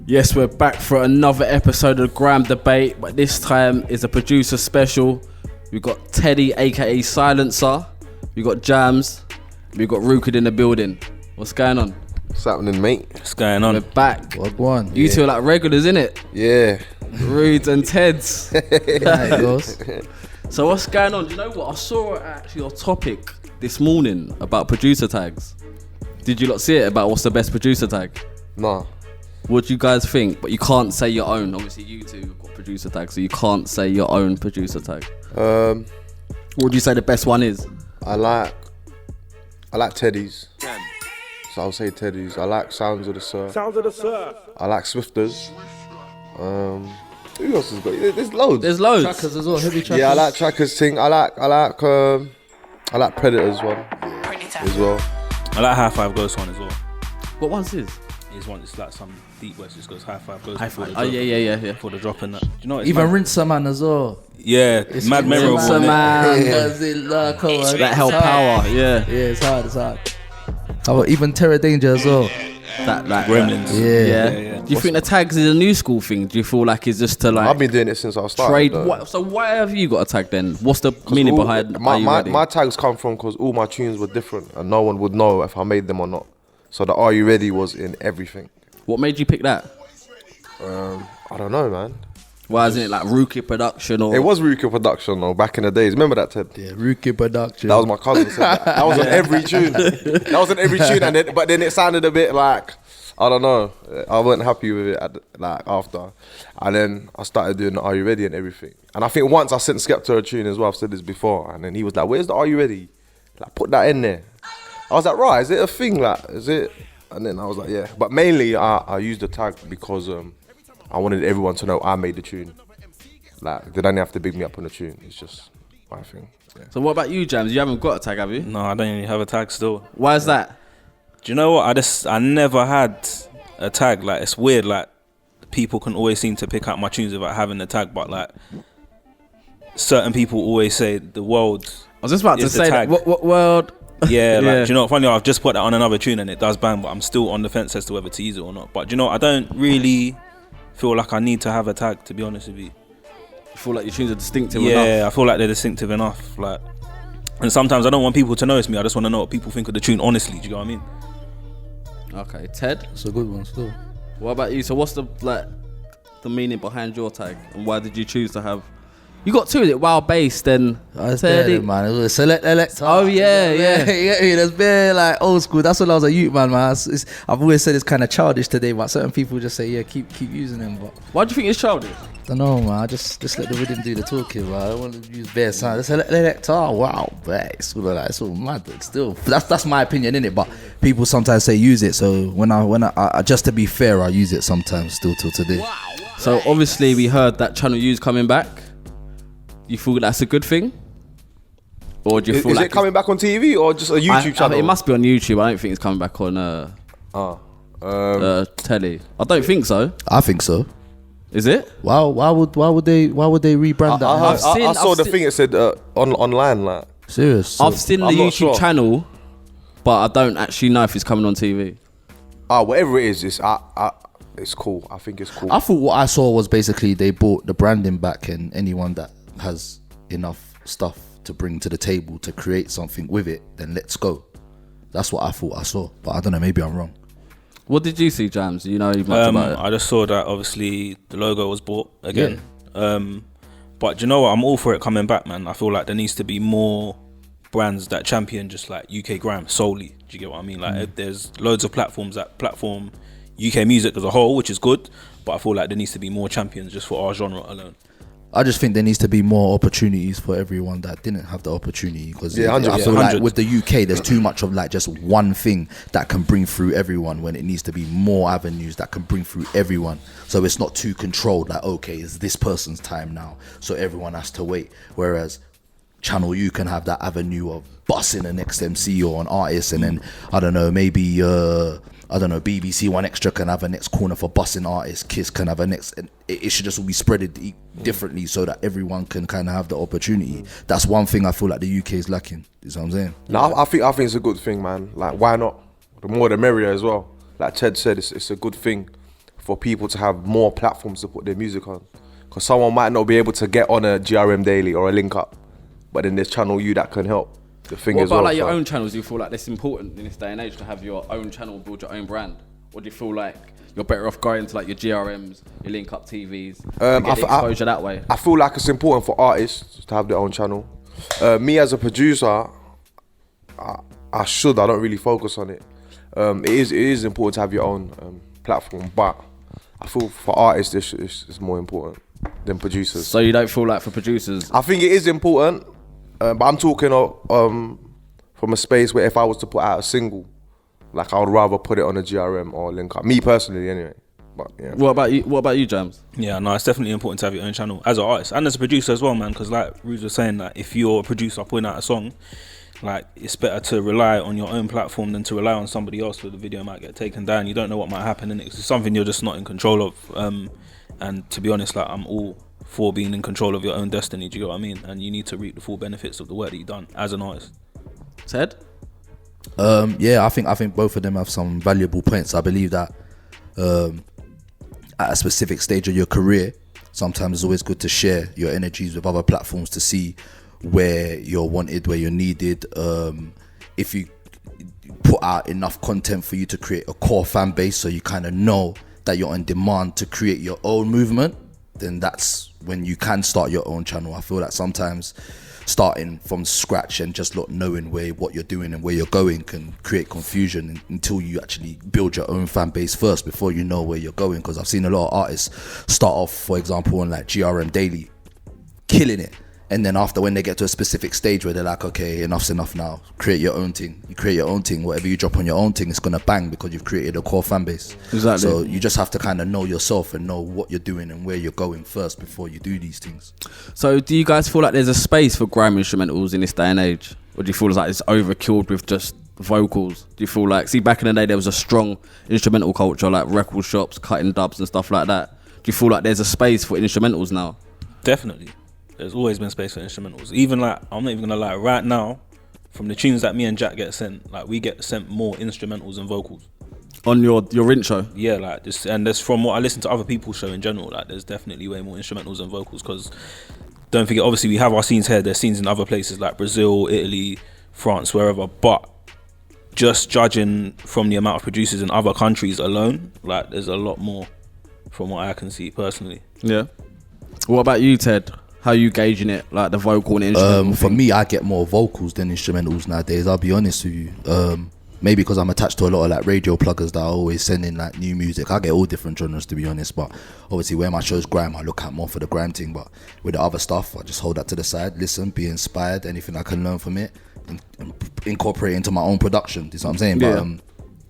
Yes, we're back for another episode of Grime Debate, but this time is a producer special. We've got Teddy, aka Silencer. We've got Jammz. We've got Rude Kid in the building. What's going on? What's happening, mate? What's going on? We're back. What one? You two are like regulars, innit? Yeah. Rudes and Teds. There it goes. So what's going on? Do you know what? I saw actually a topic this morning about producer tags. Did you lot see it about what's the best producer tag? Nah. What do you guys think? But you can't say your own. Obviously, you two have got producer tags, so you can't say your own producer tag. What would you say the best one is? I like Teddy's. So I'll say Teddy's. I like Sounds of the Surf. I like Swifters. Who else has got? There's loads. There's loads. Trackers as well, heavy trackers. Yeah, I like Trackers thing. I like Predators one as well. I like High Five Ghost one as well. What one's his? His one is like some deep west. It goes High Five Ghost. High Five. Oh yeah. For the drop and that. Do you know what? Even Rinse and Man as well. Yeah, It's mad memorable. Rinse and Man. That held power. Yeah. Yeah, it's hard. How about even Terror Danger as well? That Gremlins. Yeah. Do you think the tags is a new school thing? Do you feel like it's just to like I've been doing it since I started. trade? So why have you got a tag then? What's the meaning behind? Are you ready? my tags come from because all my tunes were different and no one would know if I made them or not. So the Are You Ready was in everything. What made you pick that? I don't know, man. Why isn't it like Rookie Production or? It was Ruka Production though, back in the days. Remember that, Ted? Yeah, Rookie Production. That was my cousin said that. That was on every tune. That was on every tune, but then it sounded a bit like, I don't know. I wasn't happy with it after. And then I started doing the Are You Ready and everything. And I think once I sent Skepta a tune as well, I've said this before, and then he was like, where's the Are You Ready? Like, put that in there. I was like, right, is it a thing? Like, is it? And then I was like, yeah. But mainly I used the tag because I wanted everyone to know I made the tune. Like, they don't have to big me up on the tune. It's just my thing. Yeah. So what about you, Jammz? You haven't got a tag, have you? No, I don't even have a tag still. Why is that? Do you know what? I never had a tag. Like, it's weird. Like, people can always seem to pick out my tunes without having a tag, but like, certain people always say the world. I was just about to say that. What world? Yeah, like, do you know what? Funny, I've just put that on another tune and it does bang, but I'm still on the fence as to whether to use it or not. But do you know what? I don't really feel like I need to have a tag, to be honest with you. You feel like your tunes are distinctive enough? Yeah, I feel like they're distinctive enough. Like, and sometimes I don't want people to notice me. I just want to know what people think of the tune honestly. Do you know what I mean? Okay, Ted. It's a good one still. What about you? So what's the meaning behind your tag, and why did you choose to have? You got two, is it Wild Bass then? Teddy, man. It was Select Elector. Oh yeah. There's been like old school. That's when I was a youth, man. I've always said it's kind of childish today, but certain people just say, yeah, keep using them. But Why do you think it's childish? I don't know, man. I just let the rhythm do the talking, man. I don't want to use bare sound. Select Elector. Oh, wow, but it's all mad. But still, that's my opinion, innit? But people sometimes say use it. So when I just to be fair, I use it sometimes still till today. So obviously we heard that Channel U's coming back. You feel that's a good thing? Or do you feel is like it coming back on TV or just a YouTube channel? It must be on YouTube. I don't think it's coming back on telly. I don't think so. I think so. Is it? Why would they rebrand that? I saw the thing. It said online. Like, serious. I've seen the I'm not YouTube sure. channel, but I don't actually know if it's coming on TV. whatever it is, it's cool. I think it's cool. I thought what I saw was basically they brought the branding back, and anyone that has enough stuff to bring to the table to create something with it, then let's go. That's what I thought I saw, but I don't know, maybe I'm wrong. What did you see, Jammz? You know much about it? I just saw that obviously the logo was bought again. Yeah. But do you know what? I'm all for it coming back, man. I feel like there needs to be more brands that champion just like UK grime solely. Do you get what I mean? Like there's loads of platforms that platform UK music as a whole, which is good, but I feel like there needs to be more champions just for our genre alone. I just think there needs to be more opportunities for everyone that didn't have the opportunity, because I feel 100. like with the UK there's too much of like just one thing that can bring through everyone, when it needs to be more avenues that can bring through everyone, so it's not too controlled, like okay, it's this person's time now so everyone has to wait. Whereas Channel U can have that avenue of bussing an next MC or an artist, and then I don't know, maybe BBC One Extra can have a next corner for bussing artists, Kiss can have a next, and it should just all be spreaded differently so that everyone can kind of have the opportunity. That's one thing I feel like the UK is lacking. Is what I'm saying. No, I think it's a good thing, man. Like, why not? The more the merrier as well. Like Ted said, it's a good thing for people to have more platforms to put their music on. Because someone might not be able to get on a GRM Daily or a Link Up, but then there's Channel U that can help the thing What as about well. like your own channels? Do you feel like that's important in this day and age to have your own channel, build your own brand? Or do you feel like you're better off going to like your GRMs, your Link Up TVs, and get the exposure that way? I feel like it's important for artists to have their own channel. Me as a producer, I don't really focus on it. It is important to have your own platform, but I feel for artists it's more important than producers. So you don't feel like for producers? I think it is important, but I'm talking from a space where if I was to put out a single, like I would rather put it on a GRM or a Link Up. Me personally, anyway. But yeah. What about you, Jammz? Yeah, no, it's definitely important to have your own channel as an artist and as a producer as well, man. Because like Rude was saying, that if you're a producer putting out a song, like it's better to rely on your own platform than to rely on somebody else where the video might get taken down. You don't know what might happen in it. It's something you're just not in control of. And to be honest, like I'm all for being in control of your own destiny. Do you get what I mean? And you need to reap the full benefits of the work that you've done as an artist. Ted? Yeah, I think both of them have some valuable points. I believe that at a specific stage of your career, sometimes it's always good to share your energies with other platforms to see where you're wanted, where you're needed. If you put out enough content for you to create a core fan base, so you kind of know that you're on demand to create your own movement, then that's when you can start your own channel. I feel that sometimes starting from scratch and just not knowing what you're doing and where you're going can create confusion until you actually build your own fan base first before you know where you're going. Because I've seen a lot of artists start off, for example, on like GRM Daily, killing it, and then after, when they get to a specific stage where they're like, okay, enough's enough now, create your own thing. You create your own thing. Whatever you drop on your own thing, it's gonna bang because you've created a core fan base. Exactly. So you just have to kind of know yourself and know what you're doing and where you're going first before you do these things. So do you guys feel like there's a space for grime instrumentals in this day and age? Or do you feel like it's overkilled with just vocals? Do you feel like, see, back in the day there was a strong instrumental culture, like record shops, cutting dubs and stuff like that. Do you feel like there's a space for instrumentals now? Definitely. There's always been space for instrumentals. Even like, I'm not even gonna lie, right now, from the tunes that me and Jack get sent, like we get sent more instrumentals than vocals. On your Rinse show? Yeah, like this, and there's, from what I listen to other people's show in general, like there's definitely way more instrumentals than vocals. Because don't forget, obviously we have our scenes here, there's scenes in other places like Brazil, Italy, France, wherever, but just judging from the amount of producers in other countries alone, like there's a lot more from what I can see personally. Yeah. What about you, Ted? How are you gauging it, like the vocal and instrumental? For me, I get more vocals than instrumentals nowadays, I'll be honest with you. Maybe because I'm attached to a lot of like radio pluggers that are always sending like new music. I get all different genres, to be honest, but obviously where my show's grime, I look at more for the grime thing. But with the other stuff, I just hold that to the side, listen, be inspired, anything I can learn from it, and incorporate into my own production. You know what I'm saying? Yeah. But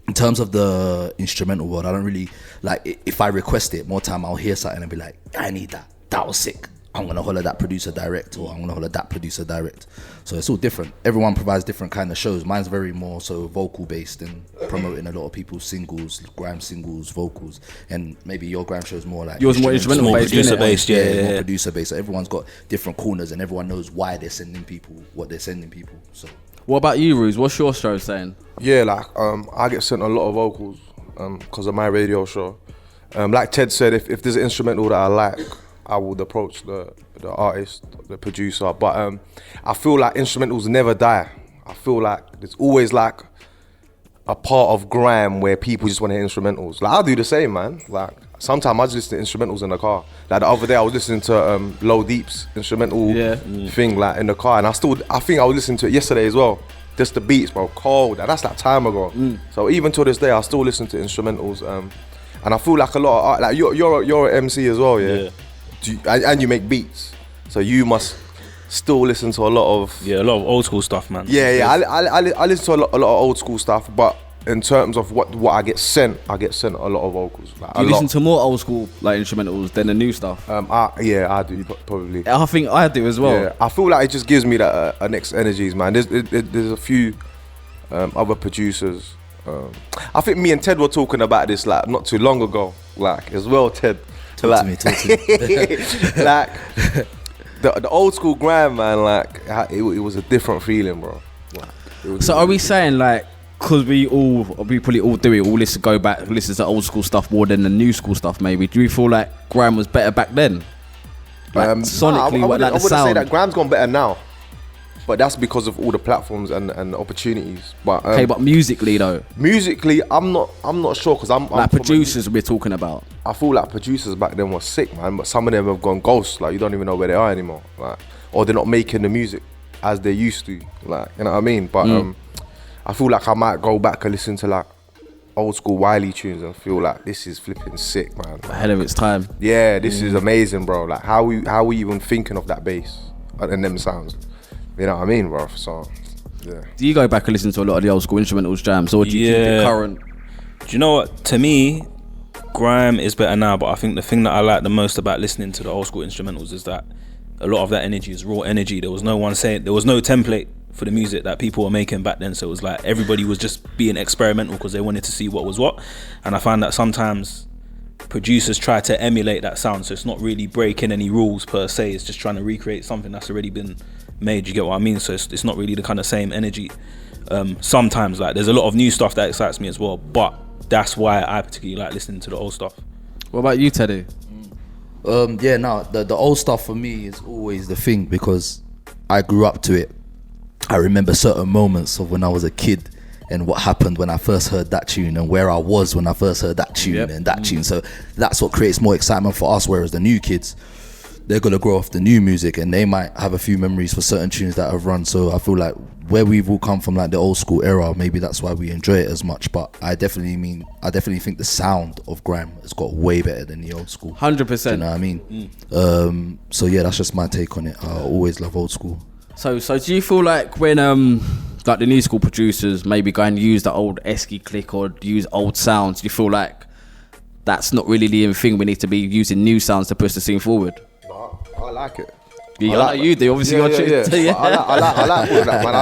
in terms of the instrumental world, I don't really like, if I request it, more time I'll hear something and be like, I need that. That was sick. I'm gonna holler that producer direct, or I'm gonna holler that producer direct. So it's all different. Everyone provides different kind of shows. Mine's very more so vocal based and promoting a lot of people's singles, grime singles, vocals, and maybe your grime show is more like yours more instrumental based, producer based, yeah. More producer based. So everyone's got different corners, and everyone knows why they're sending people what they're sending people. So What about you, Ruse? What's your show saying? Yeah, like I get sent a lot of vocals because of my radio show. Like Ted said, if there's an instrumental that I like, I would approach the artist, the producer. But I feel like instrumentals never die. I feel like there's always like a part of grime where people just want to hear instrumentals. Like I'll do the same, man. Like sometimes I just listen to instrumentals in the car. Like the other day I was listening to Low Deep's instrumental thing like in the car, and I think I was listening to it yesterday as well. Just the beats, bro, cold. That's like time ago. So even to this day, I still listen to instrumentals. And I feel like a lot of art, like you're an MC as well, yeah. And you make beats, so you must still listen to a lot of a lot of old school stuff, man. I listen to a lot of old school stuff, but in terms of what I get sent a lot of vocals. Like, Do you listen to more old school like instrumentals than the new stuff? I do probably. I think I do as well. Yeah, I feel like it just gives me that next energies, man. There's a few other producers. I think me and Ted were talking about this like not too long ago, like as well, Ted. talk to me. Like the old school grime, man. Like it was a different feeling, bro. Like, So are we saying like, because we probably all do it, all listen to old school stuff more than the new school stuff maybe. Do you feel like grime was better back then? Like sonically, I like the wouldn't say sound. that grime's gone better now, but that's because of all the platforms and opportunities. But Okay, but musically though, musically, I'm not sure because I'm like producers we're talking about. I feel like producers back then were sick, man, but some of them have gone ghost. Like you don't even know where they are anymore, like, or they're not making the music as they used to. Like, you know what I mean? But I feel like I might go back and listen to like old school Wiley tunes and feel like this is flipping sick, man. Ahead of its time. Yeah, this is amazing, bro. Like how we even thinking of that bass and them sounds? You know what I mean, bro? So yeah. Do you go back and listen to a lot of the old school instrumentals, jams, or do you keep it current? Do you know what? To me, grime is better now, but I think the thing that I like the most about listening to the old school instrumentals is that a lot of that energy is raw energy. There was no template for the music that people were making back then, so it was like everybody was just being experimental because they wanted to see what was what. And I find that sometimes producers try to emulate that sound, so it's not really breaking any rules per se, it's just trying to recreate something that's already been made, you get what I mean? So it's not really the kind of same energy. Sometimes like there's a lot of new stuff that excites me as well, but that's why I particularly like listening to the old stuff. What about you, Teddy? The old stuff for me is always the thing because I grew up to it. I remember certain moments of when I was a kid and what happened when I first heard that tune and where I was when I first heard that tune and that tune. So that's what creates more excitement for us, whereas the new kids, they're going to grow off the new music and they might have a few memories for certain tunes that have run. So I feel like where we've all come from, like the old school era, maybe that's why we enjoy it as much. But I definitely think the sound of grime has got way better than the old school. 100%. You know what I mean? So yeah, that's just my take on it. I always love old school. So do you feel like when like the new school producers maybe go and use the old Esky click or use old sounds, do you feel like that's not really the thing? We need to be using new sounds to push the scene forward. I like it. Yeah, I like you do. Obviously, yeah. Yeah. I like all of that, man.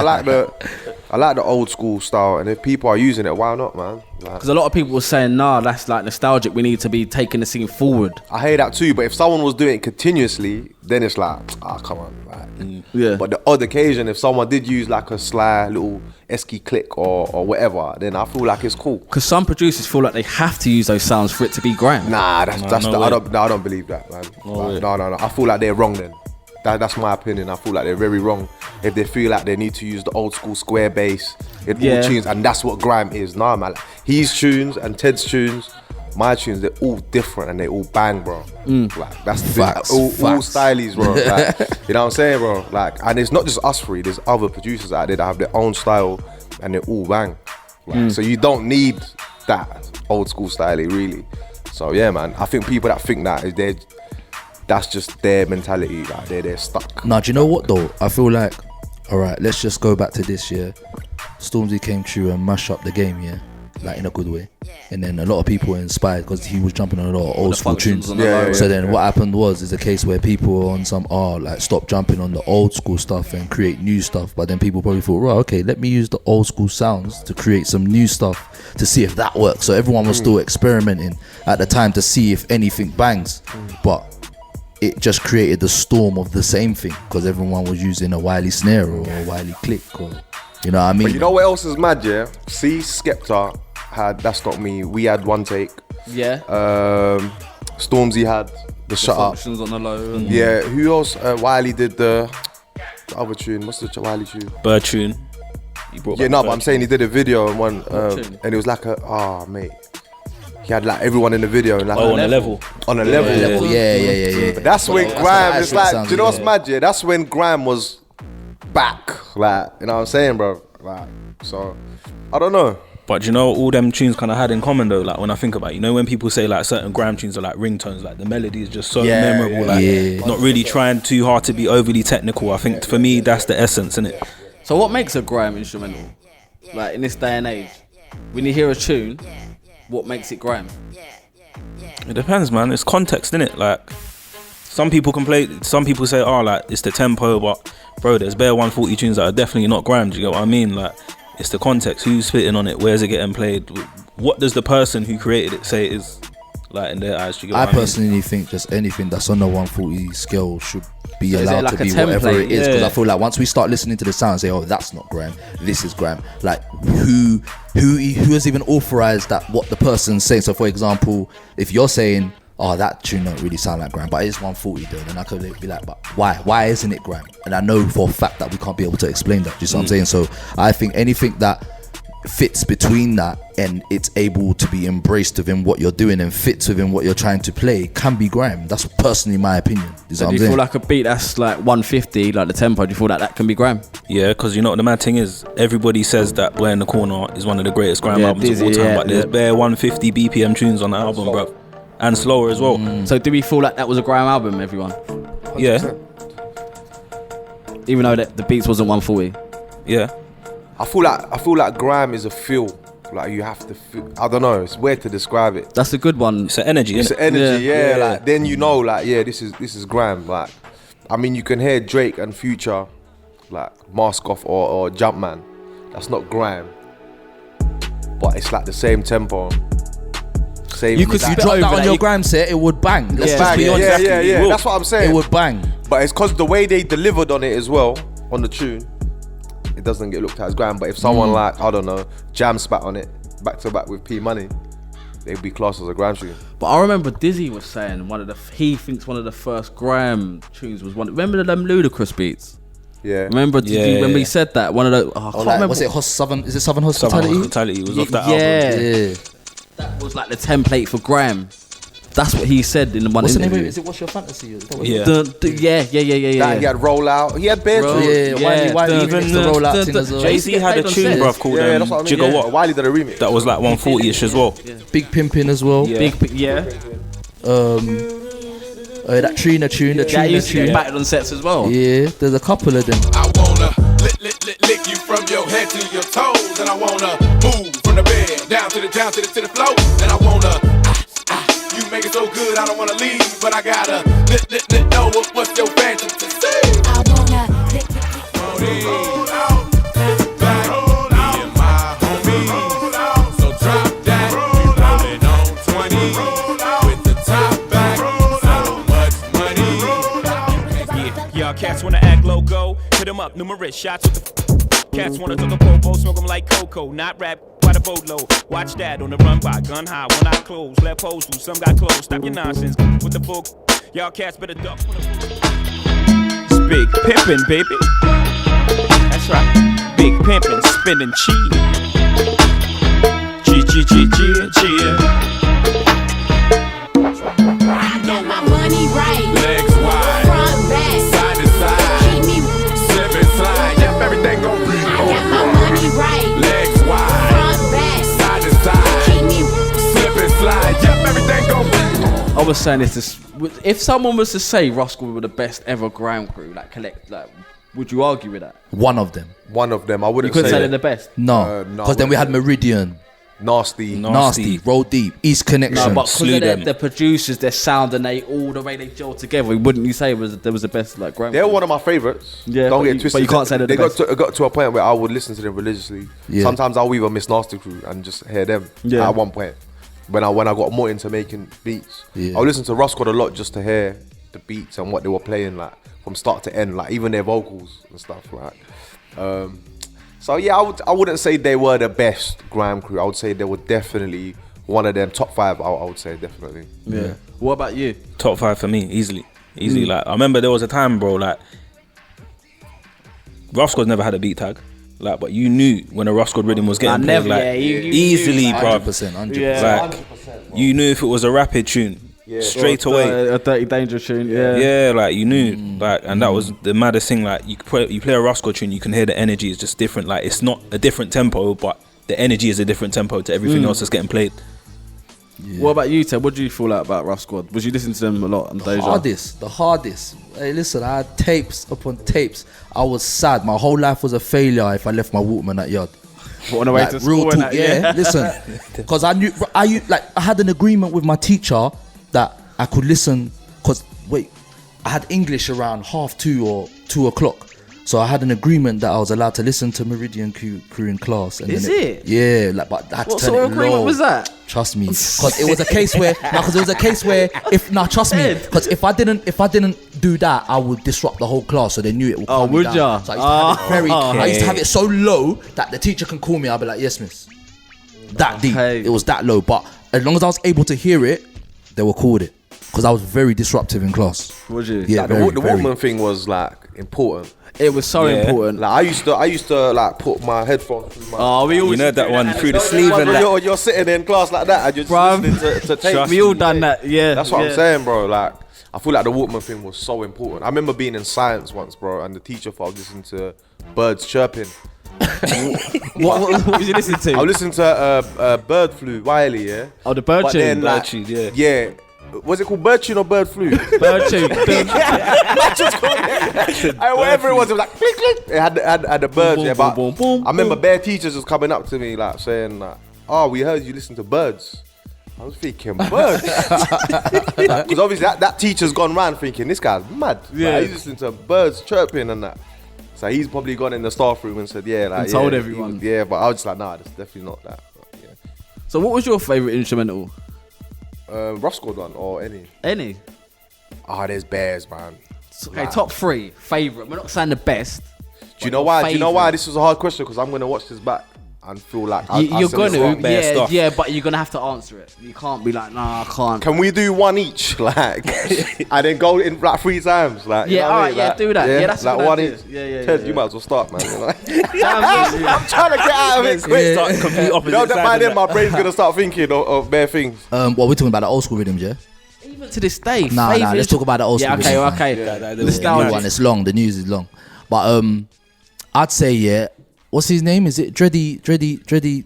I like the old school style, and if people are using it, why not, man? Because a lot of people were saying, nah, that's like nostalgic. We need to be taking the scene forward. I hear that too, but if someone was doing it continuously, then it's like, come on. Like, yeah. But the odd occasion, if someone did use like a sly little Esky click or whatever, then I feel like it's cool. Because some producers feel like they have to use those sounds for it to be grime. Nah, I don't believe that, man. No. I feel like they're wrong then. That's my opinion. I feel like they're very wrong if they feel like they need to use the old school square bass in all tunes, and that's what grime is. Nah, man. His tunes and Ted's tunes, my tunes, they're all different and they all bang, bro. Like that's all stylies, bro. Like, you know what I'm saying, bro? Like, and it's not just us three. There's other producers out there that have their own style and they all bang. Like, so you don't need that old school style, really. So yeah, man. I think people that think that is that's just their mentality, like they're stuck. Now, do you know what though? I feel like, all right, let's just go back to this year. Stormzy came through and mashed up the game, yeah, like in a good way. And then a lot of people were inspired because he was jumping on a lot of old school tunes. So then what happened is a case where people were on some like stop jumping on the old school stuff and create new stuff. But then people probably thought, right, okay, let me use the old school sounds to create some new stuff to see if that works. So everyone was still experimenting at the time to see if anything bangs. But it just created the storm of the same thing because everyone was using a Wiley snare or a Wiley click, or you know what I mean. But you know what else is mad, yeah? See, Skepta had That's Not Me. We had One Take. Yeah. Stormzy had the Shut Up. Functions on the low. Yeah. Who else? Wiley did the other tune. What's the Wiley tune? Bird tune. But I'm saying he did a video and one, and it was like mate. He had like everyone in the video and like on a level. On a level. Yeah. But that's when grime. It's like, do you know what's mad? Yeah, that's when grime was back. Like, you know what I'm saying, bro? Like, so I don't know. But you know, all them tunes kind of had in common though. Like when I think about it, you know, when people say like certain grime tunes are like ringtones, like the melody is just so memorable. Not really trying too hard to be overly technical. I think for me, that's the essence, innit? So what makes a grime instrumental? Like in this day and age, when you hear a tune, what makes it grime? It depends, man. It's context, innit? Like some people say, like it's the tempo, but bro, there's bare 140 tunes that are definitely not grime. Do you get what I mean? Like it's the context, who's spitting on it, where's it getting played, what does the person who created it say it is, like in their eyes. Do you get what I personally think just anything that's on the 140 scale should be So is it allowed like to a be whatever template? it is. Because Yeah. I feel like once we start listening to the sound and say, oh, that's not grime, this is grime. Like who has even authorized that what the person's saying? So for example, if you're saying, oh, that tune don't really sound like grime, but it's 140 though, then I could be like, but why? Why isn't it grime? And I know for a fact that we can't be able to explain that. Do you see what I'm saying? So I think anything that fits between that and it's able to be embraced within what you're doing and fits within what you're trying to play can be grime. That's personally my opinion. You So see what do I'm you saying? feel like a beat that's like 150, like the tempo, do you feel like that can be grime? Yeah, because you know what the mad thing is, everybody says that Boy in the Corner is one of the greatest grime Yeah, albums Dizzy, of all time, yeah, but there's yeah. bare 150 BPM tunes on the album, bro, and slower as well. So do we feel like that was a grime album, everyone? Yeah, Even though the beats wasn't 140? yeah. I feel like grime is a feel. Like you have to feel, I don't know, it's weird to describe it. That's a good one. It's an energy, It's innit? the energy, Yeah. yeah. Like then you know, like this is grime. Like, I mean, you can hear Drake and Future, like Mask Off or Jumpman. That's not grime, but it's like the same tempo, same. You could If you spit drop over that on that, your you- grime set, it would bang. Let's Yeah. just be yeah, honest. yeah. Will. That's what I'm saying. It would bang. But it's because the way they delivered on it as well, on the tune, it doesn't get looked at as grime. But if someone like, I don't know, Jam spat on it, back to back with P Money, they'd be classed as a grime tune. But I remember Dizzy was saying he thinks one of the first grime tunes was one. Remember them Ludacris beats? Yeah. Remember Yeah, when yeah. we said that? One of the I can't Or like, remember. was it Southern? Is it Southern Southern Hospitality? Hospitality was off that Yeah. album. Yeah. That was like the template for grime. That's what he said in the one What's the name of interview. it? Is it What's Your Fantasy? Is that what it Yeah. Yeah. That he had roll out. He had bare Roll- tunes. is? Yeah, Wiley Yeah. even the rollout thing as well. Jay-Z had a Played on tune, sets. bruv, called Yeah, that's what I mean. Jigga Yeah. What. Wiley did a remix. That was like 140ish as well. Big Pimpin' as well. Yeah. Yeah. That Trina tune, the That Trina used to get tune. battered on sets as well. Yeah, there's a couple of them. I wanna lick you from your head to your toes, and I wanna move from the bed down to the floor, and I wanna you make it so good I don't wanna leave, but I gotta know what's your fantasy. I wanna Hold out, back, me and my homies. So drop that, we rollin' on 20 with the top back. So much money. Yeah, y'all cats wanna act loco, hit 'em up, numerous shots with the cats wanna talk a popo, smoke 'em like cocoa, not rap by the boatload. Watch that on the run by, gun high, one eye closed, left pose loose, some got closed, stop your nonsense with the book. Y'all cats better duck when it's big pimpin', baby. That's right, big pimpin', spinning cheese. G. I got my money right. Legs wide, Front, back. side to side, Keep me. slip and slide. Yep, everything gon' be I got my money right. legs wide, Front, back. side to side, Keep me. slip and slide. Yep, everything gon' be. I was saying this. If someone was to say Roscoe were the best ever grime crew, would you argue with that? One of them. One of them. I You wouldn't couldn't say say they're the best. No, no, because then we had Meridian, nasty. Nasty, Roll Deep, East Connection. No, but because Slew of them. the producers, their sound, and all the way they gel together, wouldn't you say there was the best like grime? They're crew? one of my favorites. Yeah, Don't but get you- twisted. but you can't say they're the they best. got to a point where I would listen to them religiously. Yeah. Sometimes I'll even miss Nasty Crew and just hear them. Yeah. At one point, when I got more into making beats, Yeah. I would listen to Roscoe a lot just to hear the beats and what they were playing, like from start to end, like even their vocals and stuff, like. So yeah, I wouldn't say they were the best grime crew. I would say they were definitely one of them top 5. I would say definitely. Yeah. What about you? Top 5 for me, easily. Like, I remember there was a time, bro, like, Roscoe's never had a beat tag. Like, but you knew when a Roscoe rhythm was getting played, never, like, yeah, you easily, bro. 100%, 100%. Yeah. Like, you knew if it was a rapid tune, straight away. A Dirty Dangerous tune. Yeah. Yeah, like you knew, like, and that was the maddest thing. Like, you play a Roscoe tune, you can hear the energy is just different. Like, it's not a different tempo, but the energy is a different tempo to everything else that's getting played. What about you, Ted? What do you feel like about Rough Squad? Was you listening to them a lot on Deja? The hardest. Hey, listen, I had tapes upon tapes. I was sad. My whole life was a failure if I left my Walkman at yard. What, on the way Like, to real school and talk, that, yeah. Listen, because I had an agreement with my teacher that I could listen. Cause I had English around 2:30 or 2 o'clock. So I had an agreement that I was allowed to listen to Meridian Crew in class. And Is then it? Yeah, like, but I had to What turn sort it of agreement low. was that? Trust me, because it was a case where, trust me, because if I didn't do that, I would disrupt the whole class, so they knew it would. Oh, calm me would down. ya? So I used to have it so low that the teacher can call me. I'll be like, yes, miss. That deep. Okay. It was that low, but as long as I was able to hear it, they were cool with it. Because I was very disruptive in class. Would you? Yeah, Like, very, the very. Walkman thing was like important. It was so important. Like I used to like put my headphones through my. Oh, we all You know that one through the You know, sleeve and that. you're sitting in class like that and you're just Bruv. listening to tape. Trust we all done that. Yeah. That's what yeah. I'm saying, bro. Like, I feel like the Walkman thing was so important. I remember being in science once, bro, and the teacher thought I was listening to birds chirping. What was you listening to? I was listening to Bird Flu, Wiley, yeah? Oh, the bird But tune. then, like, Bird tune, yeah. Was it called Bird Tune or Bird Flu? Bird tune. Whatever it was like click, click. It had the birds, Boom, yeah. boom, But boom, boom, I remember boom. bare teachers was coming up to me, like, saying, like, oh, we heard you listen to birds. I was thinking, birds? Because obviously that teacher's gone round thinking, this guy's mad. Yeah. Like, he's listening to birds chirping and that. So he's probably gone in the staff room and said, yeah, like, And told yeah, everyone. Yeah, but I was just like, nah, that's definitely not that. But, yeah. So, what was your favourite instrumental? Rough Squad one or any? Any? There's bears, man. Okay, top 3 favourite. We're not saying the best. Do you know why? Do you know why this was a hard question? Because I'm gonna watch this back and feel like You're said it wrong. gonna, yeah, stuff. yeah, but you're gonna have to answer it. You can't be like, nah, I can't. Can we do one each, like, and then go in like 3 times, like? you Yeah, know what I alright, mean? yeah, Like, do that. Yeah, that's a like good one idea. each. Yeah, Ted, yeah. you might as well start, man. You know? Damn, I'm trying to get out of it quick. Start complete opposite You know that by side then of my brain's gonna start thinking of bare things. Well, we're talking about the old school rhythms, yeah? Even to this day, Nah, favourite let's talk about the old Yeah, school okay, rhythms, okay. that- The Nostalgic. new one, it's long. The news is long. But I'd say, yeah, what's his name? Is it Dreddy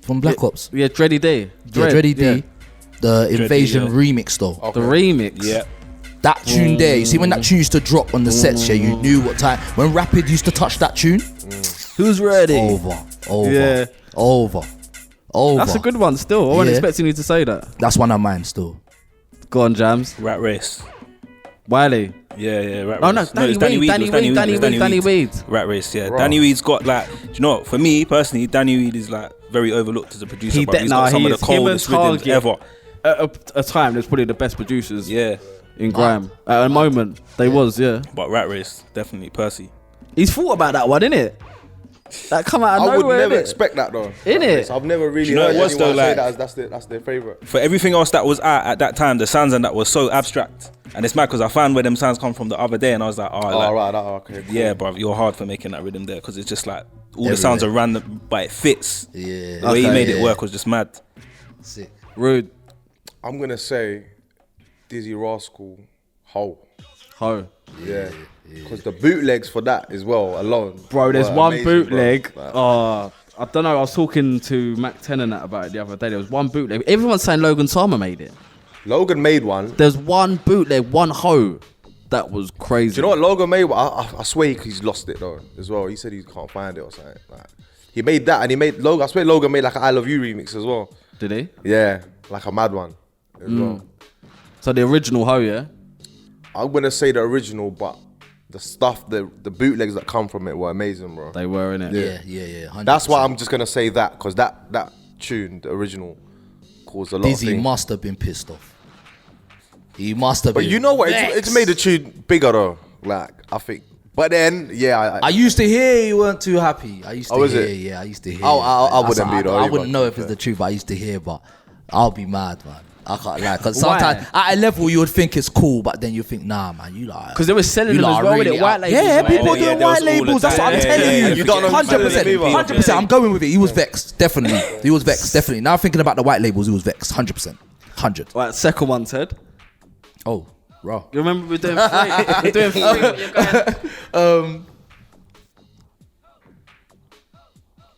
from Black Ops? Yeah, Dreddy D. Yeah, Dreddy D. yeah. The Invasion yeah. remix though. The remix. Yeah. That tune there, you see when that tune used to drop on the sets, yeah, you knew what time. When Rapid used to touch that tune, Who's ready? over. Yeah. Over. That's a good one still. I wasn't Yeah. expecting you to say that. That's one of mine still. Go on, Jammz. Rat Race. Wiley. Yeah, Rat Oh, Race. no, Danny it's Weed, It Danny was Weed, Danny it was Weed, Danny Weed. Rat Race, yeah. Bro. Danny Weed's got like, do you know what? For me personally, Danny Weed is like very overlooked as a producer. He But he's got some of the coldest rhythms ever. At a time, there's probably the best producers Yeah, in Grime. At a moment, they was, yeah. but Rat Race definitely Percy. He's thought about that one, innit? That come out of I would nowhere, never innit? expect that though. Innit? I've never really you know heard it was anyone though, say like- that that's their favorite. For everything else that was at that time, the sounds and that was so abstract. And it's mad because I found where them sounds come from the other day, and I was like, Okay. Cool. yeah, bro, you're hard for making that rhythm there because it's just like all the sounds are random, but it fits. Yeah. The way he made yeah. it work was just mad. Sick. Rude. I'm gonna say Dizzy Rascal Ho. Ho. Yeah. Because the bootlegs for that as well alone. Bro, there's were one amazing, bootleg. bro. Like, I don't know. I was talking to Mac 10 and that about it the other day. There was one bootleg. Everyone's saying Logan Sama made it. Logan made one. There's one bootleg, one ho. That was crazy. Do you know what Logan made? I swear he's lost it though as well. He said he can't find it or something. Like, he made that and he made Logan. I swear Logan made like an I Love You remix as well. Did he? Yeah, like a mad one as well. So the original ho, yeah? I'm gonna say the original, but the stuff, the bootlegs that come from it were amazing, bro. They were, innit? Yeah. 100%. That's why I'm just gonna say that because that tune, the original, caused a lot of Dizzy things. must have been pissed off. He must have But been. you know what? It's vexed. made the tune bigger though. Like I think. But then, yeah, I used to hear you weren't too happy. I used to Oh, is hear, it? yeah, I used to hear. I wouldn't be though, I either, wouldn't know to if be it's fair. the truth, but I used to hear. But I'll be mad, man. I can't lie, because Why? sometimes at a level you would think it's cool, but then you think, nah, man, you like. Because they were selling you them lot as well are with really it, white out- labels. Yeah, man. people Yeah, doing there was white all labels. the That's what I'm time. telling Yeah, you. you don't know 100%. either. 100%. I'm going with it. He was vexed. Definitely, he was vexed. Definitely. Now thinking about the white labels, he was vexed. 100%. 100. Right, second one, Ted. Oh, raw. You remember we're doing three? We're doing three. What you're going.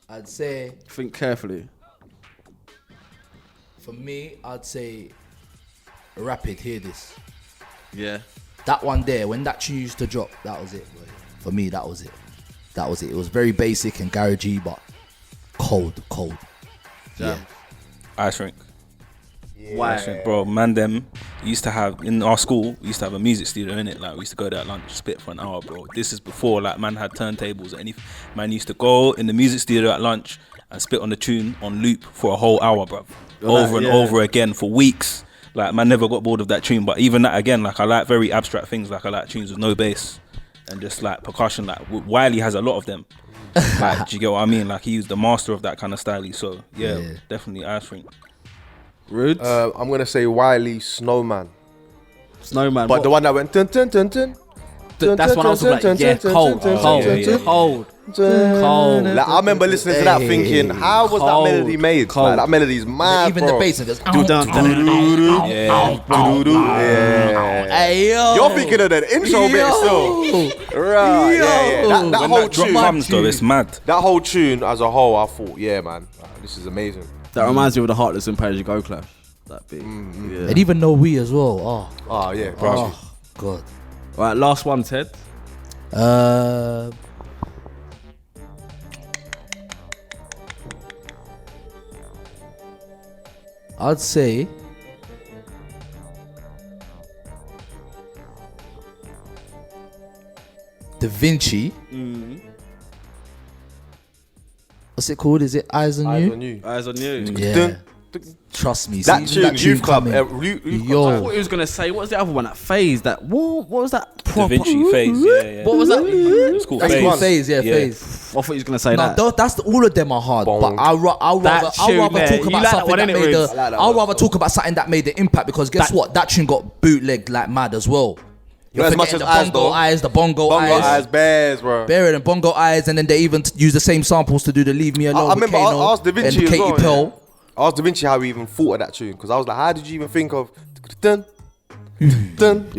I'd say Think carefully. for me, I'd say Rapid. Hear this. Yeah. That one there, when that tune used to drop, that was it, boy. For me, that was it. That was it. It was very basic and garagey, but cold. Yeah. Ice Rink. Why? Bro, man, them used to have in our school. We used to have a music studio in it. Like we used to go there at lunch, spit for an hour, bro. This is before like man had turntables or anything. Man used to go in the music studio at lunch and spit on the tune on loop for a whole hour, bro, over and over again for weeks. Like man never got bored of that tune. But even that again, like I like very abstract things. Like I like tunes with no bass and just like percussion. Like Wiley has a lot of them. Like, do you get what I mean? Like he was the master of that kind of style. So yeah. Definitely I think. Rude. I'm gonna say Wiley Snowman. Snowman. But the one that went dun dun dun dun. That's when I was like, yeah, cold. Like I remember listening to that thinking, how was that melody made? Like, that melody's mad, Even bro. the bass and goes. Hey yo. You're thinking of the intro bit still. Right, yeah. That When whole that drop tune, comes though, it's mad. that whole tune as a whole, I thought, yeah, man, this is amazing. That reminds me of the Heartless and Page You Go clash. That big. Yeah. And even No We as well. Oh yeah, bro. Oh God. Right, last one, Ted. I'd say Da Vinci. What's it called? Is it Eyes on Eyes You? on you. Eyes on you. Yeah. Dun, Trust me. That see, tune, Youth Club. coming. I Yo. thought he was gonna say, what was the other one? That Phase. That what was that? Da Proper. Vinci Phase. Yeah. What was that? It's called That's Phase. one. Phase, yeah, Phase. I thought he was gonna say No, that. that's all of them are hard, Bong. but I'll rather tune there, talk you about like that something one, that innit, made Rubes? I like that I'll one rather talk about something that made the impact because guess what? That tune got bootlegged like mad as well. You're Not as much forgetting as the bongo eyes, the bongo eyes, bears, bro. Bear and bongo eyes, and then they even use the same samples to do the Leave Me Alone. I with remember I Kano asked Da Vinci and as Katy well, Pearl. I asked Da Vinci how he even thought of that tune because I was like, how did you even think of dun dun?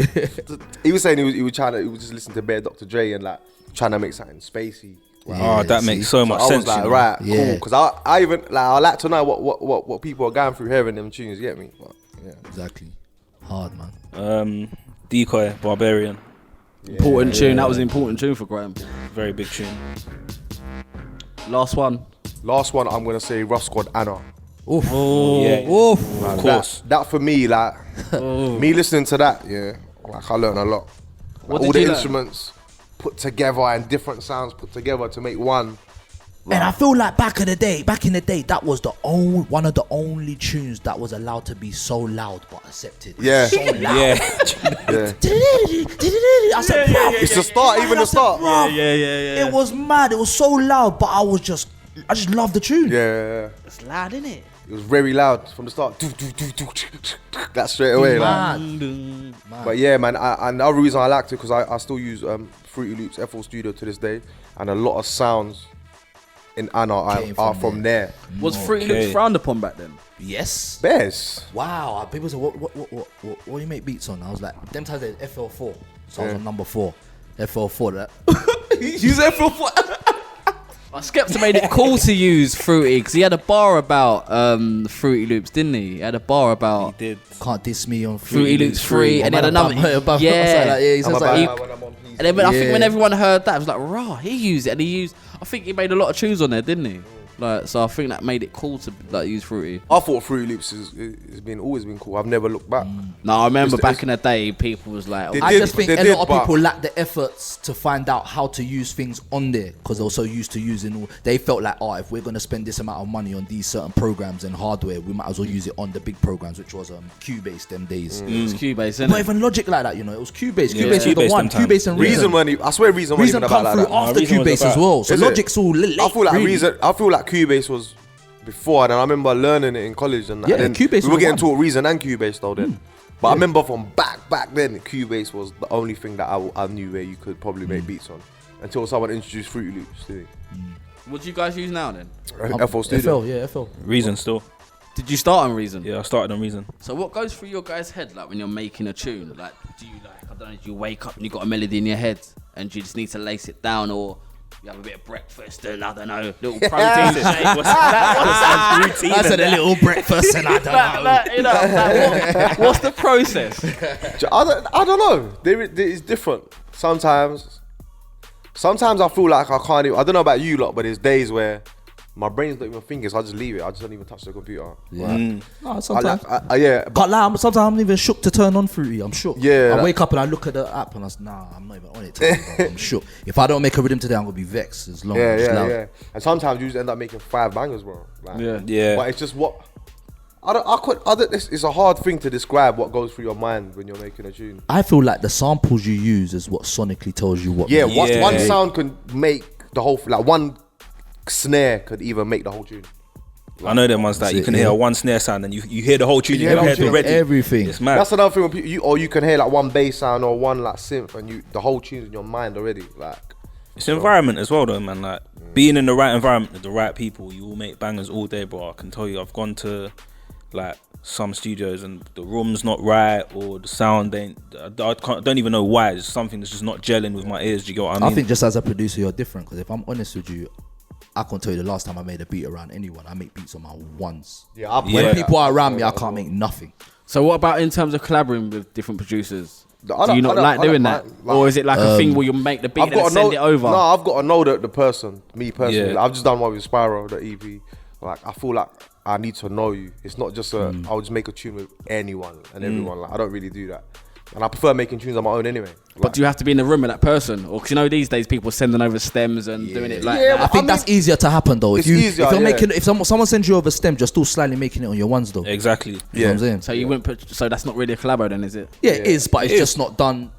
He was saying he was just listening to Bear Dr. Dre and like trying to make something spacey. Oh, that makes so much I was sense. like, you know? right, Yeah. cool. Because I even like I like to know what people are going through hearing them tunes. You get me? But, yeah. Exactly. Hard, man. Decoy, Barbarian. Important tune. That was an important tune for Grime. Very big tune. Last one. Last one, I'm gonna say Rough Squad Anna. Oof. Yeah. Oof. Of course. That for me, like me listening to that, yeah, like I learned a lot. What All did the you learn? instruments put together and different sounds put together to make one. And I feel like back in the day, that was one of the only tunes that was allowed to be so loud but accepted. Yeah. So loud. Yeah. Yeah. I said, bruv, It's the start, even the start. bruv, Yeah. it was mad. It was so loud, but I just loved the tune. Yeah. It's loud, isn't it? It was very loud from the start. That straight away. Like. Mad. But yeah, man, and the other reason I liked it because I still use Fruity Loops FL Studio to this day, and a lot of sounds in Anna Came are from from there. Was Fruity Okay. Loops frowned upon back then? Yes. Bears. Wow. People said, what do you make beats on? I was like, them times they had FL4. So I was on number 4. FL4 that. Use FL4. Skepta made it cool to use Fruity because he had a bar about Fruity Loops, didn't he? He had a bar about He did. Can't diss me on Fruity Loops free, and he had another. Yeah. He says like, And then I think Yeah. when everyone heard that, it was like, rah, he used it, and he used. I think he made a lot of tunes on there, didn't he? Like, so I think that made it cool to like use Fruity. I thought Fruity Loops has always been cool. I've never looked back. No, I remember It's- back in the day, people was like, They oh, I did- just think they a did, lot of but- people lack the efforts to find out how to use things on there because they were so used to using all. They felt like, oh, if we're gonna spend this amount of money on these certain programs and hardware, we might as well use it on the big programs, which was Cubase them days. it's Cubase, Not innit? even Logic like that, you know. It was Cubase. Yeah, Cubase was the Cubase one. them Cubase and Reason money. I swear, Reason Reason wasn't come about through like that. after Reason was Cubase as about- well. So Is it? Logic's all late. I feel like really. I feel like Cubase was before, and I remember learning it in college. And Yeah, then Cubase we were was getting one. taught Reason and Cubase though then. But I remember from back then, Cubase was the only thing that I knew where you could probably make beats on until someone introduced Fruity Loops. Didn't What do you guys use now then? he? FL Studio. FL, yeah, FL. Reason still. Did you start on Reason? Yeah, I started on Reason. So what goes through your guys' head like when you're making a tune? Like, do you like, I don't know, do you wake up and you got a melody in your head and you just need to lace it down, or you have a bit of breakfast and I don't know, little protein shake? What's that? Routine. I said a little breakfast and I don't know. You know, like, what's the process? I don't know. It's different. Sometimes I feel like I can't even, I don't know about you lot, but there's days where my brain's not even thinking, so I just leave it. I just don't even touch the computer. No, I, sometimes. yeah, but Can't lie, sometimes I'm not even shook to turn on Fruity. I'm shook. Yeah, I that- wake up and I look at the app and I say, nah, I'm not even on it today, bro. I'm shook. If I don't make a rhythm today, I'm gonna be vexed. As long as it's loud. yeah. And sometimes you just end up making 5 bangers, bro. Like, Yeah. But it's just what it's a hard thing to describe what goes through your mind when you're making a tune. I feel like the samples you use is what sonically tells you what. Yeah, Yeah. one sound can make the whole, like one snare could even make the whole tune. I know them ones that you can hear one snare sound and you hear the whole tune. You You hear the hear whole tune. already. Everything. It's mad. That's another thing when you can hear like one bass sound or one like synth and the whole tune's in your mind already. Like It's environment as well, though, man. Like being in the right environment with the right people, you will make bangers all day, bro. I can tell you, I've gone to like some studios and the room's not right or the sound ain't. I don't even know why. It's something that's just not gelling with my ears. Do you get what I mean? I think just as a producer, you're different. Because if I'm honest with you, I can't tell you the last time I made a beat around anyone. I make beats on my ones. yeah, When people are around me, I can't make nothing. So what about in terms of collaborating with different producers? I Do you not don't- like I don't doing that? mind, Or is it like a thing where you make the beat and then send it over? No, I've got to know the person. Me personally, Yeah. Like, I've just done one with Spyro, the EP. Like I feel like I need to know you. It's not just I'll just make a tune with anyone and everyone. Like I don't really do that, and I prefer making tunes on my own anyway. But do you have to be in the room with that person? Or because you know these days people sending over stems and doing it like Yeah, that. I think that's easier to happen though. If It's you easier, if you're yeah. making if someone sends you over stem, you're still slightly making it on your ones though. exactly. You know what I'm saying? So you wouldn't put. So that's not really a collabo then, is it? Yeah, it is, but it's just not done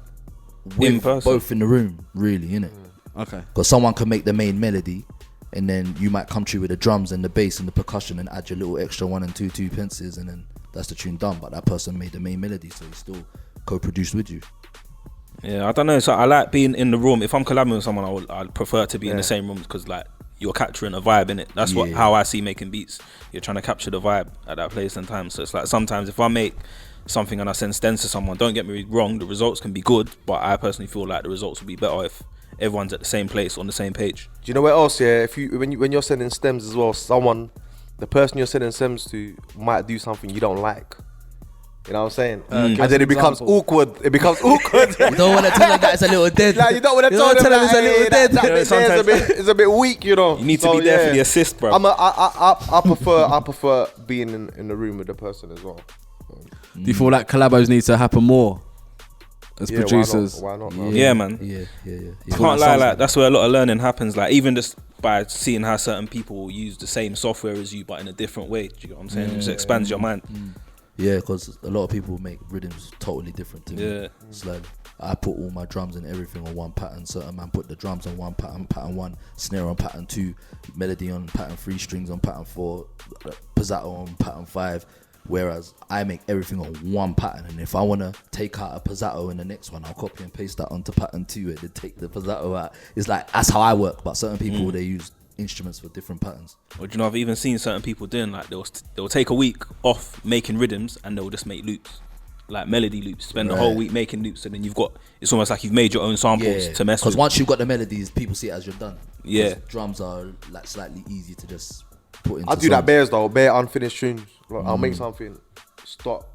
In with person. both in the room, really, innit? Okay. Because someone can make the main melody, and then you might come through with the drums and the bass and the percussion and add your little extra 1 and 2 pences, and then that's the tune done. But that person made the main melody, so he's still co-produced with you. Yeah, I don't know. So I like being in the room. If I'm collabing with someone, I'd prefer to be in the same room because like you're capturing a vibe in it. That's Yeah. how I see making beats. You're trying to capture the vibe at that place and time. So it's like sometimes if I make something and I send stems to someone, don't get me wrong, the results can be good, but I personally feel like the results would be better if everyone's at the same place on the same page. Do you know what else? Yeah, when you're sending stems as well, the person you're sending stems to might do something you don't like. You know what I'm saying? And then it becomes awkward. It becomes awkward. You don't want to tell them that it's a little dead. Like you don't want to tell them it's a little dead. that bit there is a bit weak, you know. You need to be there for the assist, bro. I prefer being in the room with the person as well. Do you feel like collabos need to happen more as Yeah, producers? Why not? Man? Yeah, man. Yeah. I can't lie, like that's where a lot of learning happens. Like even just by seeing how certain people use the same software as you, but in a different way. Do you get what I'm saying? It just expands your mind. Yeah, because a lot of people make rhythms totally different to me. Yeah. It's like I put all my drums and everything on one pattern. Certain man put the drums on one pattern 1, snare on pattern 2, melody on pattern 3, strings on pattern 4, pizzato on pattern 5. Whereas I make everything on one pattern, and if I want to take out a pizzato in the next one, I'll copy and paste that onto pattern 2 and then take the pizzato out. It's like that's how I work. But certain people they use instruments for different patterns. Or do you know, I've even seen certain people doing like they'll take a week off making rhythms and they'll just make loops, like melody loops. Spend the whole week making loops, and then it's almost like you've made your own samples to mess Because with. once you've got the melodies, people see it as you're done. 'Cause Yeah. drums are like slightly easy to just put into. I do that songs. bare though, bare unfinished tunes. Like, I'll make something, stop,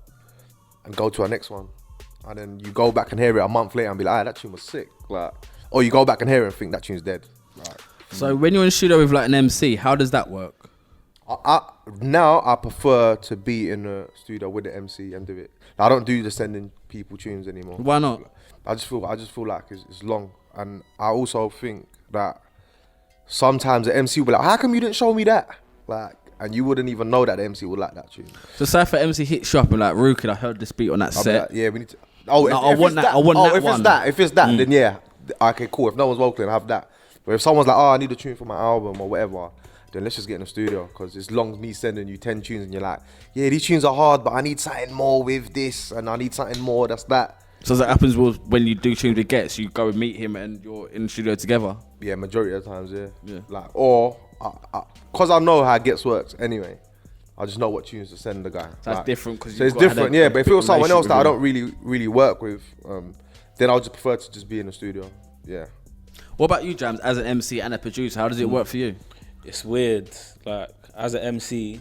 and go to our next one, and then you go back and hear it a month later and be like, that tune was sick. Like, or you go back and hear it and think that tune's dead. Like, So when you're in studio with like an MC, how does that work? now I prefer to be in the studio with the MC and do it. I don't do the sending people tunes anymore. Why not? I just feel like it's long, and I also think that sometimes the MC will be like, how come you didn't show me that? Like, and you wouldn't even know that the MC would like that tune. So say for MC hits you up and like, Rude Kid, I heard this beat on that I'll be set. like, yeah, we need to. Oh, No, I want that one. If it's that, then yeah, okay, cool. If no one's vocaling, have that. But if someone's like, oh, I need a tune for my album or whatever, then let's just get in the studio. Because it's long me sending you 10 tunes and you're like, yeah, these tunes are hard, but I need something more with this, and I need something more that's that. So that happens when you do tunes with Gets, you go and meet him and you're in the studio together. Yeah, majority of the times, yeah. Yeah. Like, or because I know how Gets works anyway, I just know what tunes to send the guy. That's Like, different because so it's different, yeah. But if it was someone else that I don't really work with, then I'll just prefer to just be in the studio. Yeah. What about you, Jammz, as an MC and a producer? How does it work for you? It's weird. Like as an MC,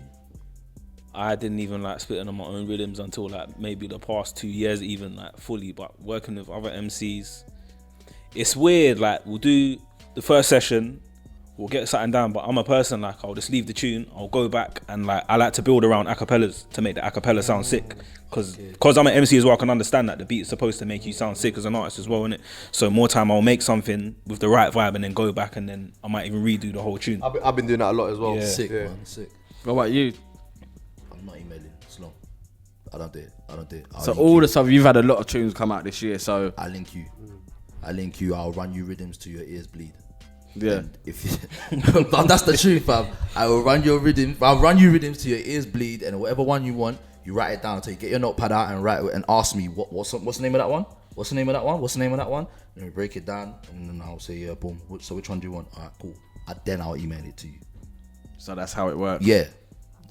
I didn't even like spitting on my own rhythms until like maybe the past 2 years, even like fully. But working with other MCs, it's weird. Like we'll do the first session, we'll get something down. But I'm a person like I'll just leave the tune, I'll go back and like I like to build around acapellas to make the acapella sound sick. Because I'm an MC as well, I can understand that the beat is supposed to make you sound sick as an artist as well, innit? So more time I'll make something with the right vibe and then go back and then I might even redo the whole tune. I've been doing that a lot as well. Yeah. Sick, man, sick. What about you? I'm not emailing. It's long. I don't do it. I'll So link all you. the stuff, you've had a lot of tunes come out this year, so I link you. I'll run you rhythms to your ears bleed. yeah. And if you, that's the truth, fam. I will run your rhythm. I'll run you rhythms to your ears bleed, and whatever one you want, you write it down. So you get your notepad out and write it and ask me what's the name of that one? What's the name of that one? What's the name of that one? And we break it down, and then I'll say, yeah, boom. So which one do you want? Alright, cool. Then I'll email it to you. So that's how it works. Yeah,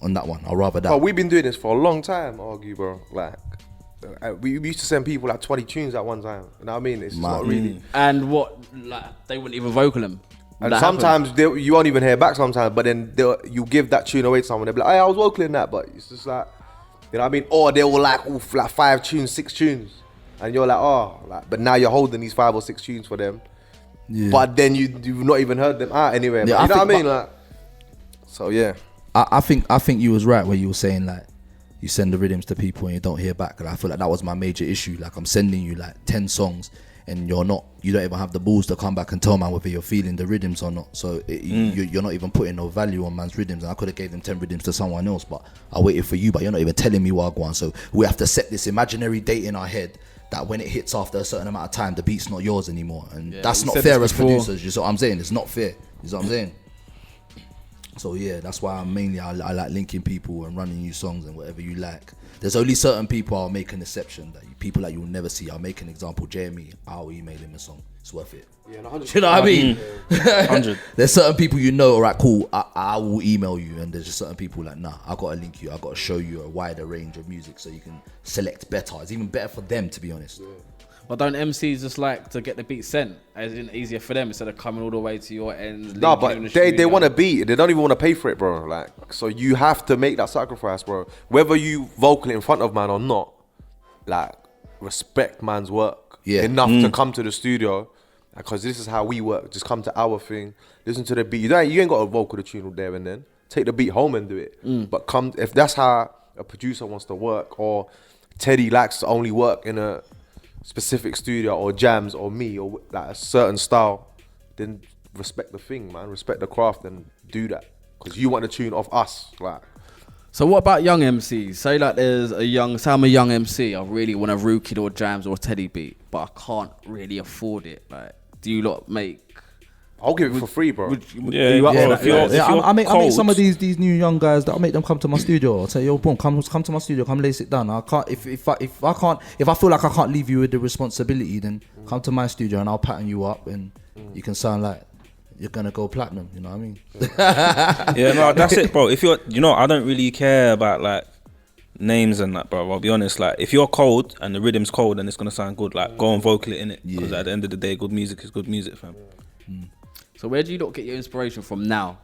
on that one. I'll rather that. But we've been doing this for a long time, argue, bro. Like, we used to send people like 20 tunes at one time. You know what I mean? It's just not really. And what, like, they wouldn't even vocal them. And That sometimes happened. you won't even hear back sometimes, but then you give that tune away to someone, they'll be like, hey, I was vocaling that, but it's just like, you know what I mean? Or they will like, oof, like 5 tunes, 6 tunes. And you're like, oh, like, but now you're holding these 5 or 6 tunes for them. Yeah. But then you've not even heard them out anywhere. Yeah, you know what I mean? but- Like, so yeah. I think you was right when you were saying like you send the rhythms to people and you don't hear back. And I feel like that was my major issue. Like I'm sending you like 10 songs and you don't even have the balls to come back and tell man whether you're feeling the rhythms or not. So you're not even putting no value on man's rhythms. And I could have gave them 10 rhythms to someone else, but I waited for you. But you're not even telling me what I want. So we have to set this imaginary date in our head that when it hits after a certain amount of time, the beat's not yours anymore. And that's you not said fair this as before. producers. You see what I'm saying? It's not fair. You see what I'm saying? So yeah, that's why I like linking people and running you songs and whatever you like. There's only certain people I'll make an exception. People that you'll never see. I'll make an example. Jeremy, I'll email him a song. It's worth it. Yeah, Do you know what I mean? 100. There's certain people you know. All right, cool. I will email you, and there's just certain people like, nah. I gotta link you. I gotta show you a wider range of music so you can select better. It's even better for them, to be honest. Well, don't MCs just like to get the beat sent? As in easier for them instead of coming all the way to your end? No, but they want a beat. They don't even want to pay for it, bro. Like, so you have to make that sacrifice, bro. Whether you vocal in front of man or not, like, respect man's work enough to come to the studio, because this is how we work. Just come to our thing, listen to the beat. You ain't got to vocal the tune there and then. Take the beat home and do it. But come if that's how a producer wants to work, or Teddy likes to only work in a specific studio, or Jammz or me, or like a certain style, then respect the thing, man. Respect the craft and do that, because you want the tune of us. Like, So what about young MCs? Say like there's say I'm a young MC, I really want a Rude Kid or Jammz or Teddy beat, but I can't really afford it. Like, do you lot make? I'll give it for free, bro. Are Yeah, you up yeah, for if that? you're- Yeah. if I make cold. some of these new young guys that I'll make them come to my studio. I'll say, yo, boom, come to my studio, come lace it down. I can't if I feel like I can't leave you with the responsibility, then come to my studio and I'll pattern you up and you can sound like you're gonna go platinum. You know what I mean? Yeah, no, that's it, bro. If I don't really care about like names and that, bro. I'll be honest. Like, if you're cold and the rhythm's cold and it's gonna sound good, like, go and vocal it in it. Because at the end of the day, good music is good music, fam. So where do you lot get your inspiration from now?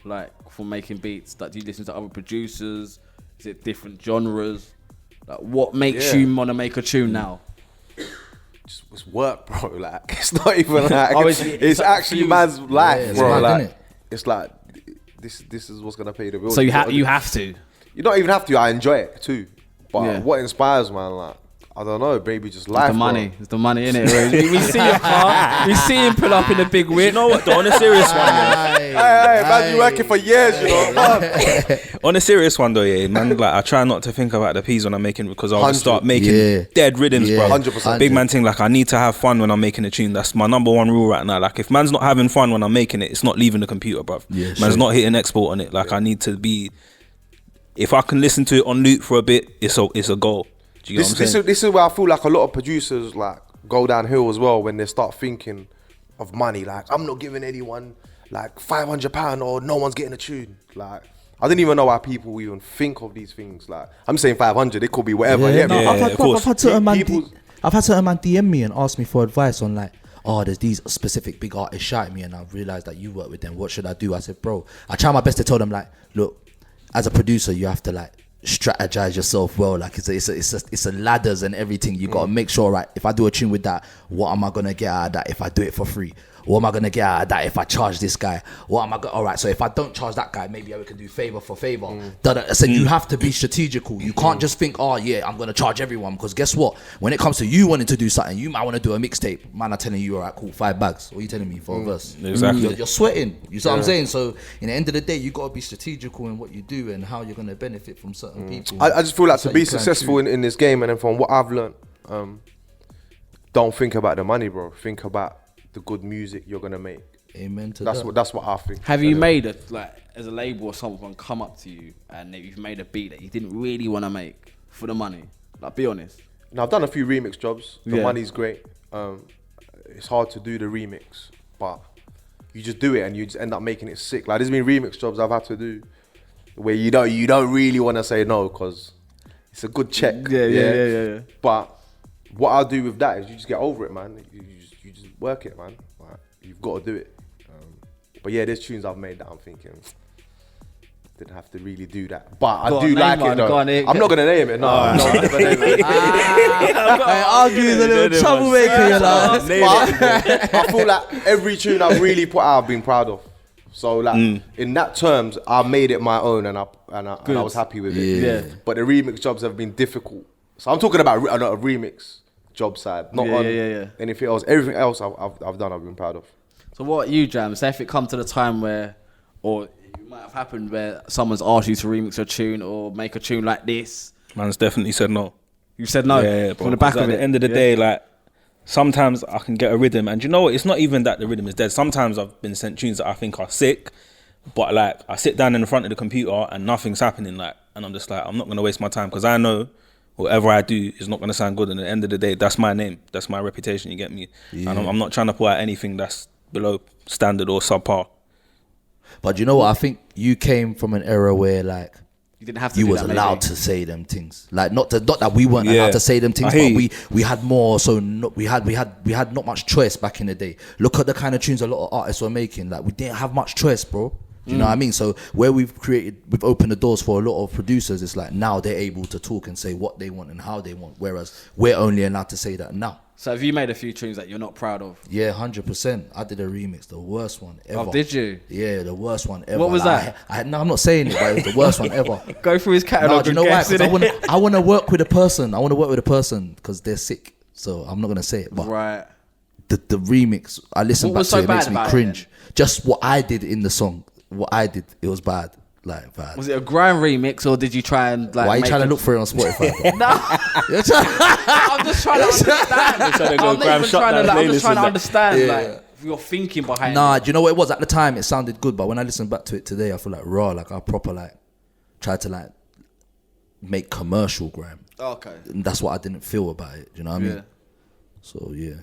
Like, from making beats? Like, do you listen to other producers? Is it different genres? Like, what makes you want to make a tune now? It's work, bro. Like, it's not even like Oh, it's like actually fused. man's life, it's bro. mad, Like, innit? it's like this is what's gonna pay the bills. So you have to. You don't even have to. I enjoy it too. But Yeah. what inspires, man? Like, I don't know, baby, just life. It's the money. Bro. It's the money, innit? We see your car. We see him pull up in a big whip. You know what? On a serious one, yeah. Hey, man, you working for years, you know. On a serious one though, yeah, man. Like, I try not to think about the P's when I'm making, because I'll just 100. start making Yeah. dead rhythms, Yeah. bro. 100%. Big man thing. Like, I need to have fun when I'm making a tune. That's my number one rule right now. Like, if man's not having fun when I'm making it, it's not leaving the computer, bro. Yeah, man's sure. not hitting export on it. Like, I need to be. If I can listen to it on loop for a bit, it's a goal. Do you get what I'm saying? This is where I feel like a lot of producers like go downhill as well when they start thinking of money. Like, I'm not giving anyone like £500 or no one's getting a tune. Like, I didn't even know why people even think of these things. Like, I'm saying 500, it could be whatever. Yeah, no, man. yeah, of course. I've had certain man People- I've had certain man DM me and ask me for advice on like, oh, there's these specific big artists shouting me, and I've realized that you work with them. What should I do? I said, bro, I try my best to tell them like, look, as a producer, you have to like strategize yourself well. Like, it's a ladders and everything. You gotta make sure, right, if I do a tune with that, what am I gonna get out of that if I do it for free? what am I gonna get out of that if I charge this guy? What am I gonna? All right, so if I don't charge that guy, maybe I can do favor for favor. So you have to be strategical. You can't just think, oh yeah, I'm gonna charge everyone, because guess what? When it comes to you wanting to do something, you might want to do a mixtape. Man, I'm telling you, all right, cool, 5 bags. What are you telling me for a verse? Exactly. You're sweating. You see what I'm saying? So in the end of the day, you gotta be strategical in what you do and how you're gonna benefit from certain people. I just feel like to That's how be you climb successful through. in this game, and then from what I've learned, don't think about the money, bro. Think about the good music you're gonna make. Amen to That's that. what I think. Have you made a, like, as a label or someone come up to you and you've made a beat that you didn't really want to make for the money? Like, be honest. Now I've done a few remix jobs. The Yeah. money's great. It's hard to do the remix, but you just do it and you just end up making it sick. Like, there's been remix jobs I've had to do where you don't really want to say no because it's a good check. Yeah. But what I'll do with that is you just get over it, man. You just work it, man. Like, you've got to do it. But yeah, there's tunes I've made that I'm thinking didn't have to really do that. But I Go do on, like name it one, though. go on, Nick. I'm not gonna name it. No, I'm not gonna name it. Hey, arguing a little troublemaker, you know. But I feel like every tune I've really put out, I've been proud of. So like in that terms, I made it my own, and I was happy with it. Yeah. But the remix jobs have been difficult. So I'm talking about a remix job side, not on anything else. Everything else I've done, I've been proud of. So what you, Jam? Say if it come to the time where, or it might have happened where someone's asked you to remix a tune or make a tune like this. Man's definitely said no. You said no. Yeah, From the back of at it. the end of the day, like, sometimes I can get a rhythm, and you know what? It's not even that the rhythm is dead. Sometimes I've been sent tunes that I think are sick, but like I sit down in the front of the computer and nothing's happening, like, and I'm just like, I'm not gonna waste my time because I know whatever I do is not gonna sound good. And at the end of the day, that's my name, that's my reputation. You get me? And I'm not trying to put out anything that's below standard or subpar. But you know what? I think you came from an era where like You didn't have to. you do was that, allowed maybe. to say them things. Like not that we weren't Yeah. allowed to say them things, I hear but you. we had more. So we had not much choice back in the day. Look at the kind of tunes a lot of artists were making. Like we didn't have much choice, bro. Do you know what I mean? So where we've opened the doors for a lot of producers. It's like now they're able to talk and say what they want and how they want. Whereas we're only allowed to say that now. So have you made a few tunes that you're not proud of? Yeah, 100%. I did a remix, the worst one ever. Oh, did you? Yeah, the worst one ever. What was Like, that? No, I'm not saying it, but it was the worst one ever. Go through his No, catalogue. do you know why? Because I want to work with a person. I want to work with a person because they're sick. So I'm not gonna say it. But Right. the remix, I listen What back was to so it, it makes bad me about it cringe. Just what I did in the song, what I did, it was bad. Like bad. Was it a Grime remix or did you try and like? Why are you make trying to it- look for it on Spotify? bro? I'm just trying to understand. trying to go I'm not Grime even shut trying to. down Like, I'm playlists just trying to and understand Yeah. like your thinking behind. Nah, it. do you know what it was? At the time, it sounded good, but when I listen back to it today, I feel like raw. Like I proper like tried to like make commercial grime. Okay. And that's what I didn't feel about it. Do you know what I mean? Yeah. So yeah.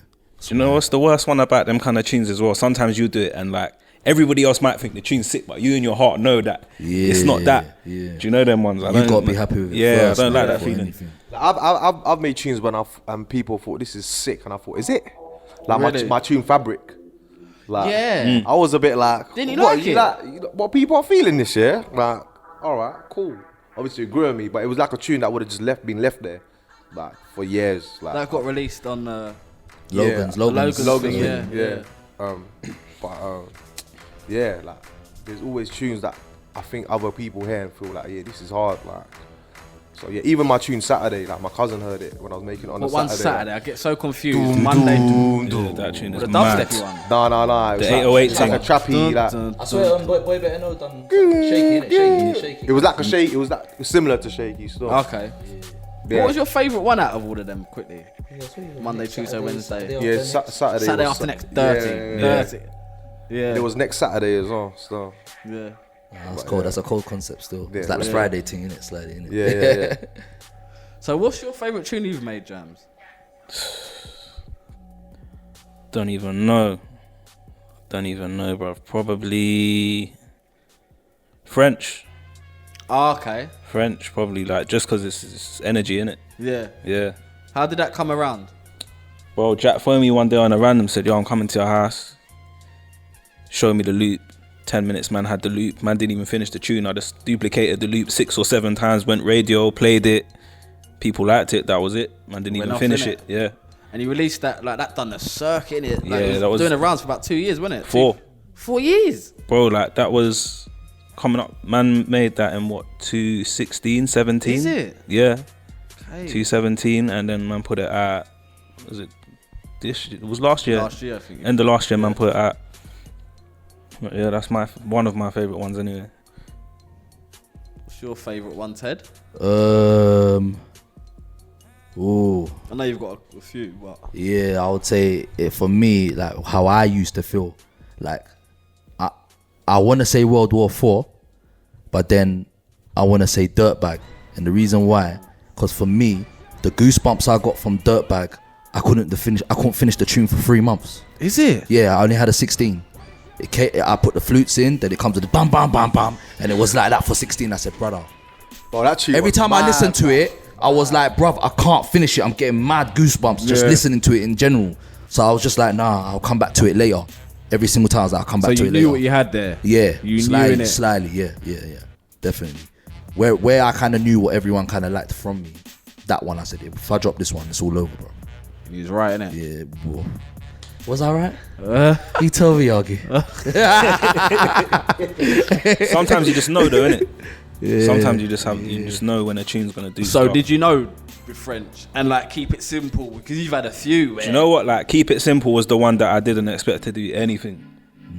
Do you know what's the worst one about them kind of tunes as well? Sometimes you do it and like everybody else might think the tune's sick, but you in your heart know that it's not that. yeah. Do you know them ones? I You don't- gotta be happy with it. Yeah, first, I don't like man, that before feeling. anything. I've made tunes when people thought this is sick, and I thought, is it? Like Really? my tune Fabric. Like, Yeah. I was a bit like, Didn't you what, like it? What people are feeling this year? Like, all right, cool. Obviously it grew on me, but it was like a tune that would have just been left there, like for years. Like That got released on. Logan's. Logan's Logan's thing, thing, yeah, like there's always tunes that I think other people hear and feel like, yeah, this is hard, like. So yeah, even my tune Saturday, like my cousin heard it when I was making it on But a one Saturday. Saturday, I get so confused. Monday. Yeah, that tune is The mad. dubsteppy one. No. It was The 808 like a trappy, like. Dun, I swear, Boy Better Know done shaky. It was like a shake. It was similar to shaky stuff. Okay. Yeah. What was your favourite one out of all of them? Quickly. Monday, Tuesday, Wednesday. Yeah, Saturday. Saturday was after next Yeah, 30. yeah. 30. Yeah. It was next Saturday as well. So Yeah. That's cold. That's a cold concept still. It's like the Yeah. Friday thing, innit? Slightly, innit? yeah. So what's your favourite tune you've made, Jammz? Don't even know, bro. Probably French. Oh, okay. French, probably, like, just because it's energy, innit? Yeah. Yeah. How did that come around? Bro, Jack phoned me one day on a random, said, yo, I'm coming to your house. Showed me the loop. 10 minutes, man had the loop. Man didn't even finish the tune. I just duplicated the loop 6 or 7 times, went radio, played it. People liked it, that was it. Man didn't Went even off, finish innit? it, yeah. And he released that, like, that done the circuit, innit? Like, Yeah, it that was- doing the rounds for about 2 years, wasn't it? 4. 4 years? Bro, like, that was coming up. Man made that in, what, 2016, 17? Is it? Yeah. Okay. 2017, and then man put it at, was it this? It was last year. Last year, I think. End of last year, man put it at. Yeah, that's one of my favorite ones anyway. What's your favourite one, Ted? Ooh, I know you've got a few, but... yeah, I would say it for me, like how I used to feel. Like, I want to say World War 4, but then I want to say Dirtbag. And the reason why, because for me, the goosebumps I got from Dirtbag, I couldn't finish the tune for 3 months. Is it? Yeah, I only had a 16. I put the flutes in, then it comes to the bam, bam, bam, bam, and it was like that for 16. I said, brother. Bro, that tune Every was time I mad. listened to it, I was like, bruv, I can't finish it. I'm getting mad goosebumps just listening to it in general. So I was just like, nah, I'll come back to it later. Every single time I was like, I'll come back to So it you later. knew what you had there? Yeah, You slightly, knew it? slightly, yeah, definitely. Where I kind of knew what everyone kind of liked from me, that one I said, if I drop this one, it's all over, bro. He's right, innit? Yeah, bro. Was I right? He told me, Augie. Sometimes you just know, though, innit? Yeah. Sometimes you just know when a tune's gonna do. So stuff. did you know with French and like keep it simple because you've had a few? Man. Do you know what? Like, Keep It Simple was the one that I didn't expect to do anything.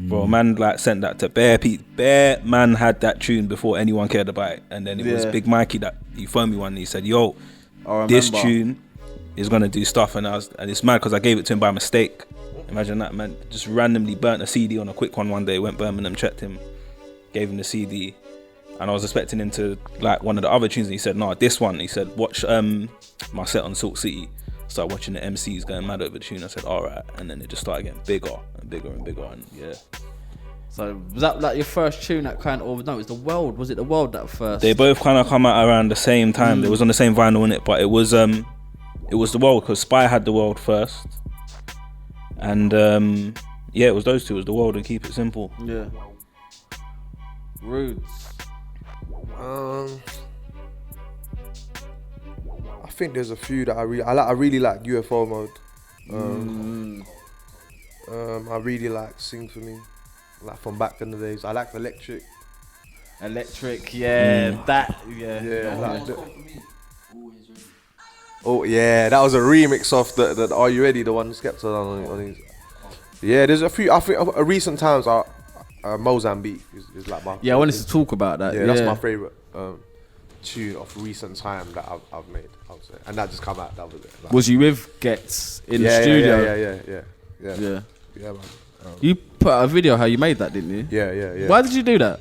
Bro, man, like sent that to Bear man had that tune before anyone cared about it, and then it was Big Mikey that he phoned me one and he said, "Yo, this tune is gonna do stuff," and it's mad because I gave it to him by mistake. Imagine that, man. Just randomly burnt a CD on a quick one day. Went Birmingham, checked him, gave him the CD, and I was expecting him to like one of the other tunes. And he said, "No, this one." He said, "Watch my set on Salt City." Started watching the MCs going mad over the tune. I said, "All right," and then it just started getting bigger and bigger and bigger, and yeah. So was that like your first tune that kind of? No, it was The World. Was it The World that first? They both kind of come out around the same time. They was on the same vinyl in it, but it was The World because Spy had The World first, and it was those two. It was The World and Keep It Simple. Yeah. Rudes. I think there's a few that I really like UFO mode. I really like Sing For Me, like from back in the days. I like Electric. That, Oh yeah, that was a remix of the Are You Ready? The one Skepta on his. Yeah, there's a few. I think recent times Mozambique is like my. Yeah, I wanted to talk about that. Yeah, that's my favorite tune of recent time that I've made. I would say, and that just come out. That was it. Like, Was you with Gets in the studio? Yeah, man. You put out a video how you made that, didn't you? Yeah. Why did you do that?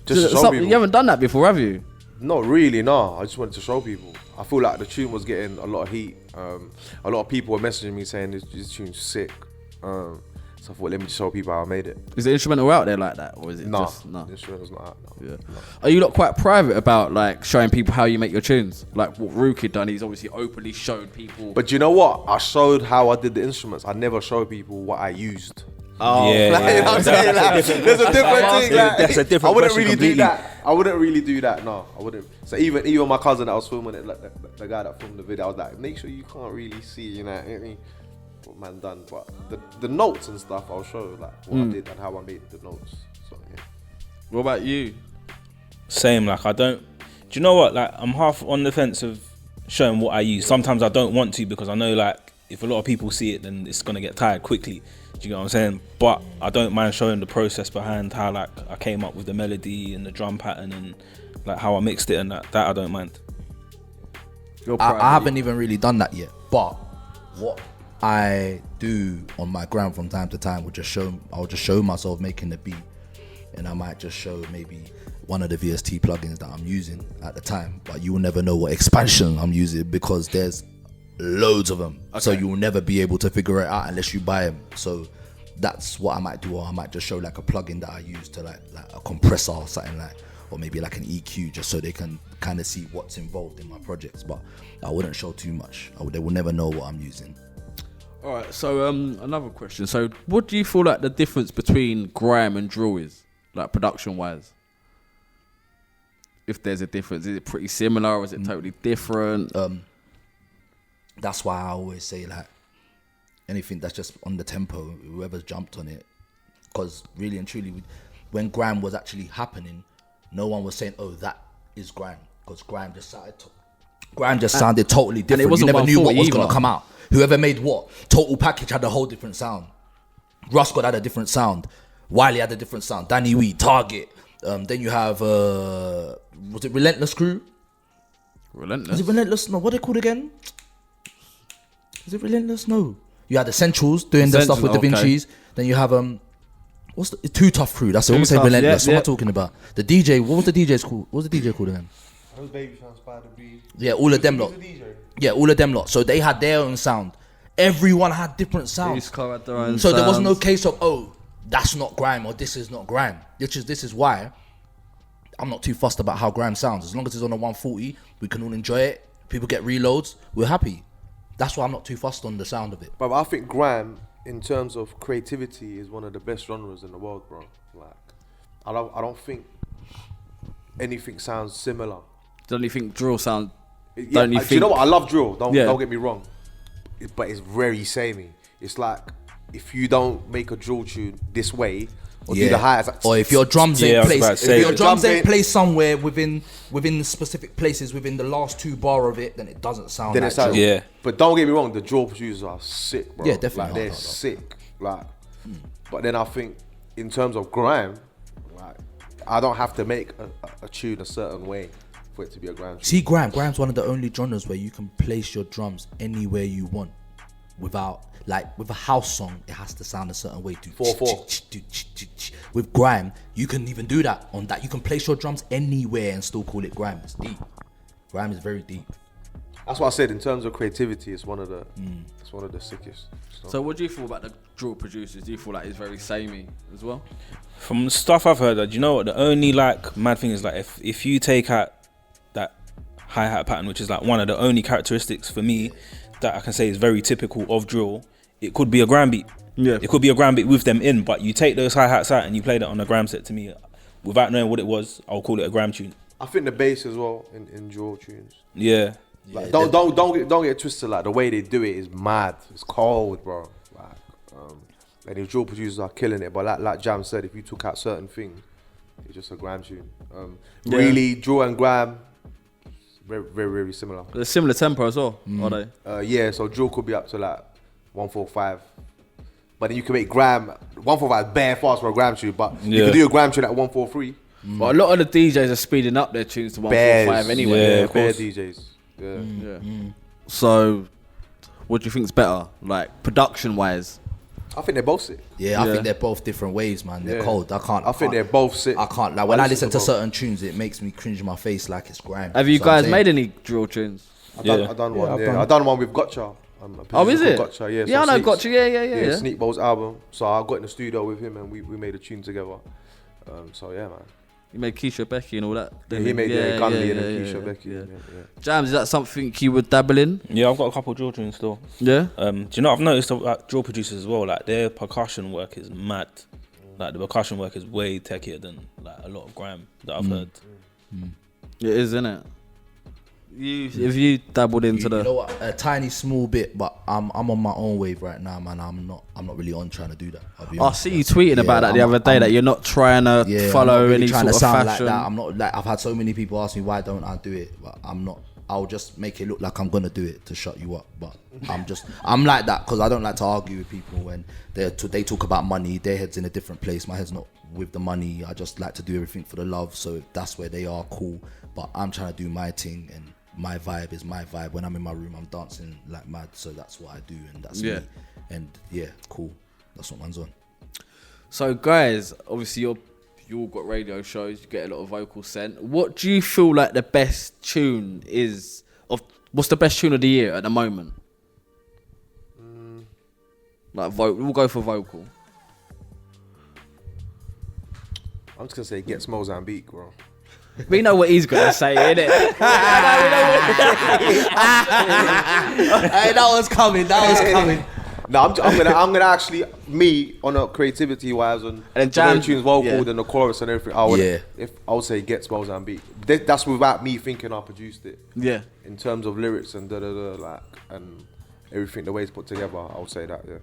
Just to show people. You haven't done that before, have you? Not really, no. I just wanted to show people. I feel like the tune was getting a lot of heat. A lot of people were messaging me saying this tune's sick. So I thought, let me just show people how I made it. Is the instrumental out there like that, or is it just the instrumental's not out. No. Yeah. Are you not quite private about like showing people how you make your tunes? Like what Rude Kid done, he's obviously openly showed people. But you know what? I showed how I did the instruments. I never showed people what I used. Oh, yeah, Like, you know what I'm saying? Like, there's a different thing. Like, That's a different I wouldn't question really do completely. that. I wouldn't really do that. No, I wouldn't. So even my cousin that was filming it, like the guy that filmed the video, I was like, make sure you can't really see, you know, what man done. But the notes and stuff, I'll show like what I did and how I made the notes. So yeah. What about you? Same, like I don't. Do you know what? Like I'm half on the fence of showing what I use. Sometimes I don't want to because I know like if a lot of people see it, then it's gonna get tired quickly. Do you know what I'm saying? But I don't mind showing the process behind how like I came up with the melody and the drum pattern and like how I mixed it and that I don't mind. I haven't even really done that yet, but what I do on my gram from time to time I'll just show myself making the beat, and I might just show maybe one of the VST plugins that I'm using at the time, but you will never know what expansion I'm using because there's loads of them. Okay. So you will never be able to figure it out unless you buy them. So that's what I might do, or I might just show like a plugin that I use to like a compressor or something like, or maybe like an EQ, just so they can kind of see what's involved in my projects. But I wouldn't show too much. They will never know what I'm using. All right. So another question. So what do you feel like the difference between grime and drill is, like production wise? If there's a difference, is it pretty similar or is it totally different? That's why I always say like anything that's just on the tempo, whoever's jumped on it. Because really and truly, when grime was actually happening, no one was saying, "Oh, that is grime," because grime just sounded totally different. wasn't You never knew what was 140 going to either. come out. Whoever made what, Total Package had a whole different sound. Russ God had a different sound. Wiley had a different sound. Danny Wee, Target. Then you have was it Relentless Crew? Relentless. Is it Relentless? No, what are they called again? Is it Relentless? No. You had Essentials doing the stuff with Da Essentials, okay. Vinci's. Then you have what's the Too Tough Crew? That's it. I want to say Tough, Relentless. yeah, What am I talking about? The DJ. What was the DJ's called? What was the DJ called again? Those baby sounds Spider B. Yeah, all of them lot. Yeah, all of them lot. So they had their own sound. Everyone had different sounds. East Coast had their own So there was no sounds. case of, oh, that's not grime or this is not grime. This is why I'm not too fussed about how grime sounds. As long as it's on a 140, we can all enjoy it. People get reloads, we're happy. That's why I'm not too fussed on the sound of it. But I think grime, in terms of creativity, is one of the best genres in the world, bro. Like, I don't think anything sounds similar. Don't you think drill sound? Yeah, Don't you do you think? know what? I love drill. Don't Yeah. get me wrong, but it's very samey. It's like if you don't make a drill tune this way or do the highs, Or if your drums Yeah, I ain't was placed, about to say, if your if drums drums ain't ain't- placed somewhere within specific places within the last 2 bar of it, then it doesn't sound then like it's like, drill. Yeah. But don't get me wrong, the drill producers are sick, bro. Yeah, definitely. Like they're No. sick. Like, but then I think in terms of grime, like I don't have to make a tune a certain way for it to be a grime tune. See, grime's one of the only genres where you can place your drums anywhere you want, without like with a house song, it has to sound a certain way. 4/4. With grime, you can even do that on that. You can place your drums anywhere and still call it grime. It's deep. Grime is very deep. That's what I said. In terms of creativity, it's one of the sickest. So what do you feel about the drill producers? Do you feel like it's very samey as well? From the stuff I've heard, do you know what? The only like mad thing is like if you take out that hi-hat pattern, which is like one of the only characteristics for me that I can say is very typical of drill, it could be a grime beat. Yeah. It could be a grime beat with them in, but you take those hi-hats out and you play that on a grime set, to me, without knowing what it was, I'll call it a grime tune. I think the bass as well in drill tunes. Yeah. Like, don't get it twisted. Like the way they do it is mad. It's cold, bro. Like, and the drill producers are killing it. But like Jam said, if you took out certain things, it's just a grime tune. Really, drill and grime, very, very, very similar. They're similar tempo as well, are they? Yeah, so drill could be up to like 145. But then you can make grime 145 bare fast for a grime tune. But you Yeah. can do a grime tune at 143. But a lot of the DJs are speeding up their tunes to 145 anyway. Yeah, Yeah, of bare course. DJs. Yeah. Yeah. So, what do you think's better, like production wise? I think they're both sick. Yeah, I Yeah. think they're both different ways, man. They're Yeah. cold. I think they're both sick. I can't. Like when I listen to both. certain tunes, it makes me cringe in my face like it's grime. Have you So I'm guys saying- made any drill tunes? I Yeah. done one. I've Yeah, done- I done one with Gotcha. Oh, is it? Gotcha, yeah. Yeah, I know Sneak's- Gotcha. Yeah. Sneak Bowl's album. So I got in the studio with him and we made a tune together. So yeah, man. You made Keisha Becky and all that. Yeah, didn't he you? made Gunley and then yeah, Keisha yeah, Becky. yeah. Yeah. Jams, is that something you would dabble in? Yeah, I've got a couple drill tunes still. Yeah. Do you know I've noticed about drill producers as well, like their percussion work is mad. Like the percussion work is way techier than like a lot of grime that I've heard. It is, isn't it? If you dabbled into You know the, what? A tiny small bit, but I'm on my own wave right now, man. I'm not really on trying to do that. I'll be I honest. see you tweeting Yeah, about that the I'm- other day, that you're not trying to Yeah, follow I'm not really any trying sort to of sound fashion. like that. I'm not like I've had so many people ask me why don't I do it, but I'm not. I'll just make it look like I'm gonna do it to shut you up, but I'm like that because I don't like to argue with people when they talk about money. Their head's in a different place. My head's not with the money. I just like to do everything for the love. So if that's where they are, cool. But I'm trying to do my thing, and my vibe is my vibe. When I'm in my room, I'm dancing like mad. So that's what I do, and that's Yeah. me. And yeah, cool. That's what man's on. So guys, obviously you all got radio shows, you get a lot of vocal sent. What do you feel like the best tune is what's the best tune of the year at the moment? Like we'll go for vocal. I'm just gonna say Get Mozambique, bro. We know what he's gonna say, innit? Hey, that was coming. No, I'm gonna actually me on a creativity wise on then the way Jam- the tune's vocal yeah. and the chorus and everything. I would say Get Mozambique. That's without me thinking I produced it. Yeah. In terms of lyrics and like and everything, the way it's put together, I would say that, yeah.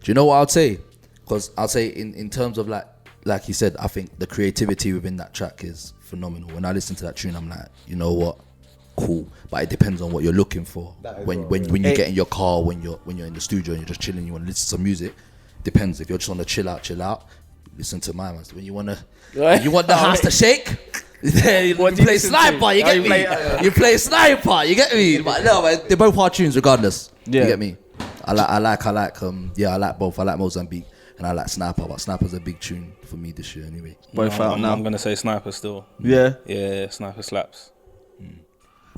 Do you know what I'd say? Because I'd say in terms of like you said, I think the creativity within that track is phenomenal. When I listen to that tune, I'm like, you know what, cool. But it depends on what you're looking for. When you get in your car, when you're in the studio and you're just chilling, you want to listen to some music. Depends. If you're just want to chill out. Listen to my man. When you want the house to shake. You play Sniper, you get me? You play Sniper, you get me? But no, man, they're both hard tunes regardless. Yeah. You get me? I like both. I like Mozambique and I like Sniper, but Sniper's a big tune for me this year anyway. Both out now. I'm gonna say Sniper still. Yeah? Yeah, Sniper slaps.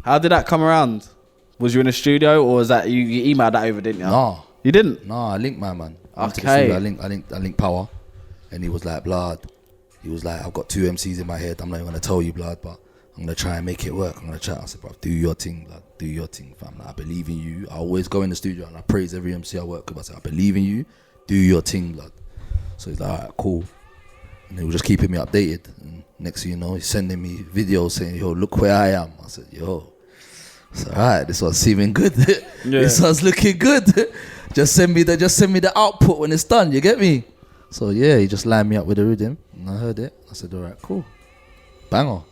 How did that come around? Was you in the studio or was that you emailed that over, didn't you? Nah. You didn't? Nah, I linked my man. Okay. I linked Power and he was like, blood. He was like, I've got 2 MCs in my head. I'm not even gonna tell you, blood, but I'm gonna try and make it work. I'm gonna try. I said, bro, do your thing, blood. Do your thing, fam. Like, I believe in you. I always go in the studio and I praise every MC I work with. I said, I believe in you. Do your thing, blood. So he's like, all right, cool. And he was just keeping me updated. And next thing you know, he's sending me videos saying, yo, look where I am. I said, yo. It's all right. This one's seeming good. This one's looking good. Just send me the output when it's done. You get me? So yeah, he just lined me up with the rhythm, and I heard it. I said, all right, cool, banger.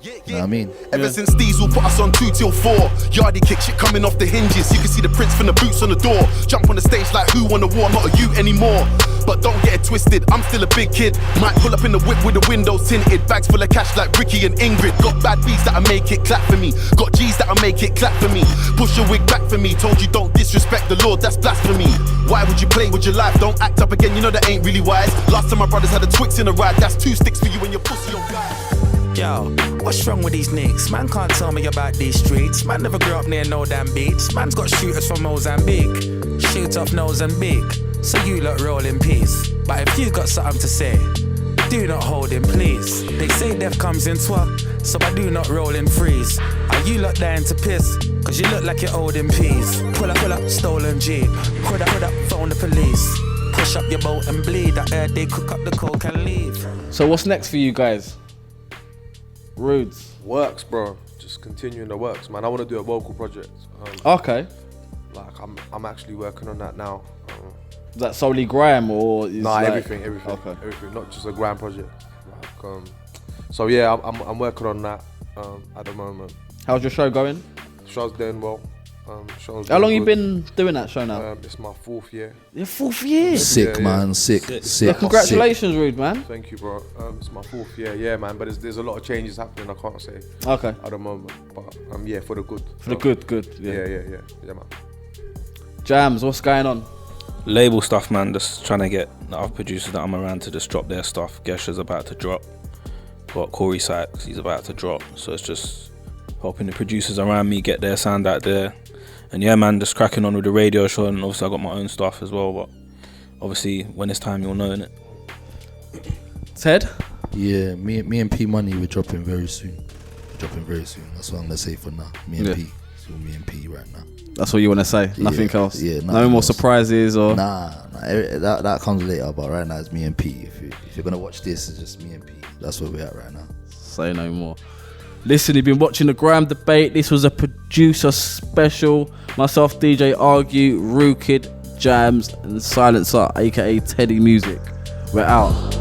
You know what I mean? Ever since Diesel put us on 2 till 4, Yardie kick shit coming off the hinges. You can see the prints from the boots on the door. Jump on the stage like who won the war, not a you anymore. But don't get it twisted, I'm still a big kid. Might pull up in the whip with the windows tinted. Bags full of cash like Ricky and Ingrid. Got bad beats that'll make it clap for me. Got G's that'll make it clap for me. Push your wig back for me. Told you don't disrespect the Lord, that's blasphemy. Why would you play with your life? Don't act up again, you know that ain't really wise. Last time my brothers had a Twix in a ride. That's 2 sticks for you and your pussy, oh guy. Yo, what's wrong with these nicks? Man can't tell me about these streets. Man never grew up near no damn beats. Man's got shooters from Mozambique. Shoot off Mozambique. So you lot roll in peace. But if you got something to say, do not hold in please. They say death comes in twa, so I do not roll in freeze. Are you lot dying to piss? Cause you look like you're old in peas. Pull up, stolen Jeep. Put up, phone the police. Push up your boat and bleed. I heard they cook up the coke and leave. So what's next for you guys? Rudes. Works, bro. Just continuing the works, man. I want to do a vocal project. Okay. Like I'm actually working on that now. Is that solely grime or? Is Everything. Okay. Everything. Not just a grime project. Like, so yeah, I'm working on that at the moment. How's your show going? Show's doing well. How long you been doing that show now? It's my 4th year. Your 4th year? Sick, Yeah, man. yeah. Sick. Congratulations, Rude, man. Thank you, bro. It's my 4th year, yeah, man. But there's a lot of changes happening. I can't say. Okay. At the moment, but yeah, for the good. For the good. Yeah, man. Jammz, what's going on? Label stuff, man. Just trying to get the other producers that I'm around to just drop their stuff. Gesher's about to drop. Got Corey Sykes, he's about to drop. So it's just hoping the producers around me get their sound out there. And yeah, man, just cracking on with the radio show. And obviously I got my own stuff as well. But obviously when it's time, you'll know, innit? Ted? Yeah, me and P Money, we're dropping very soon. That's what I'm gonna say for now. Me and P. So me and P right now. That's what you want to say? Nothing else? Yeah, no more surprises or? Nah, that comes later. But right now it's me and P. If you're gonna watch this, it's just me and P. That's where we're at right now. Say no more. Listen, you've been watching the Grime debate. This was a producer special. Myself, DJ Argue, Rude Kid, Jammz, and Silencer, aka Teddy Music. We're out.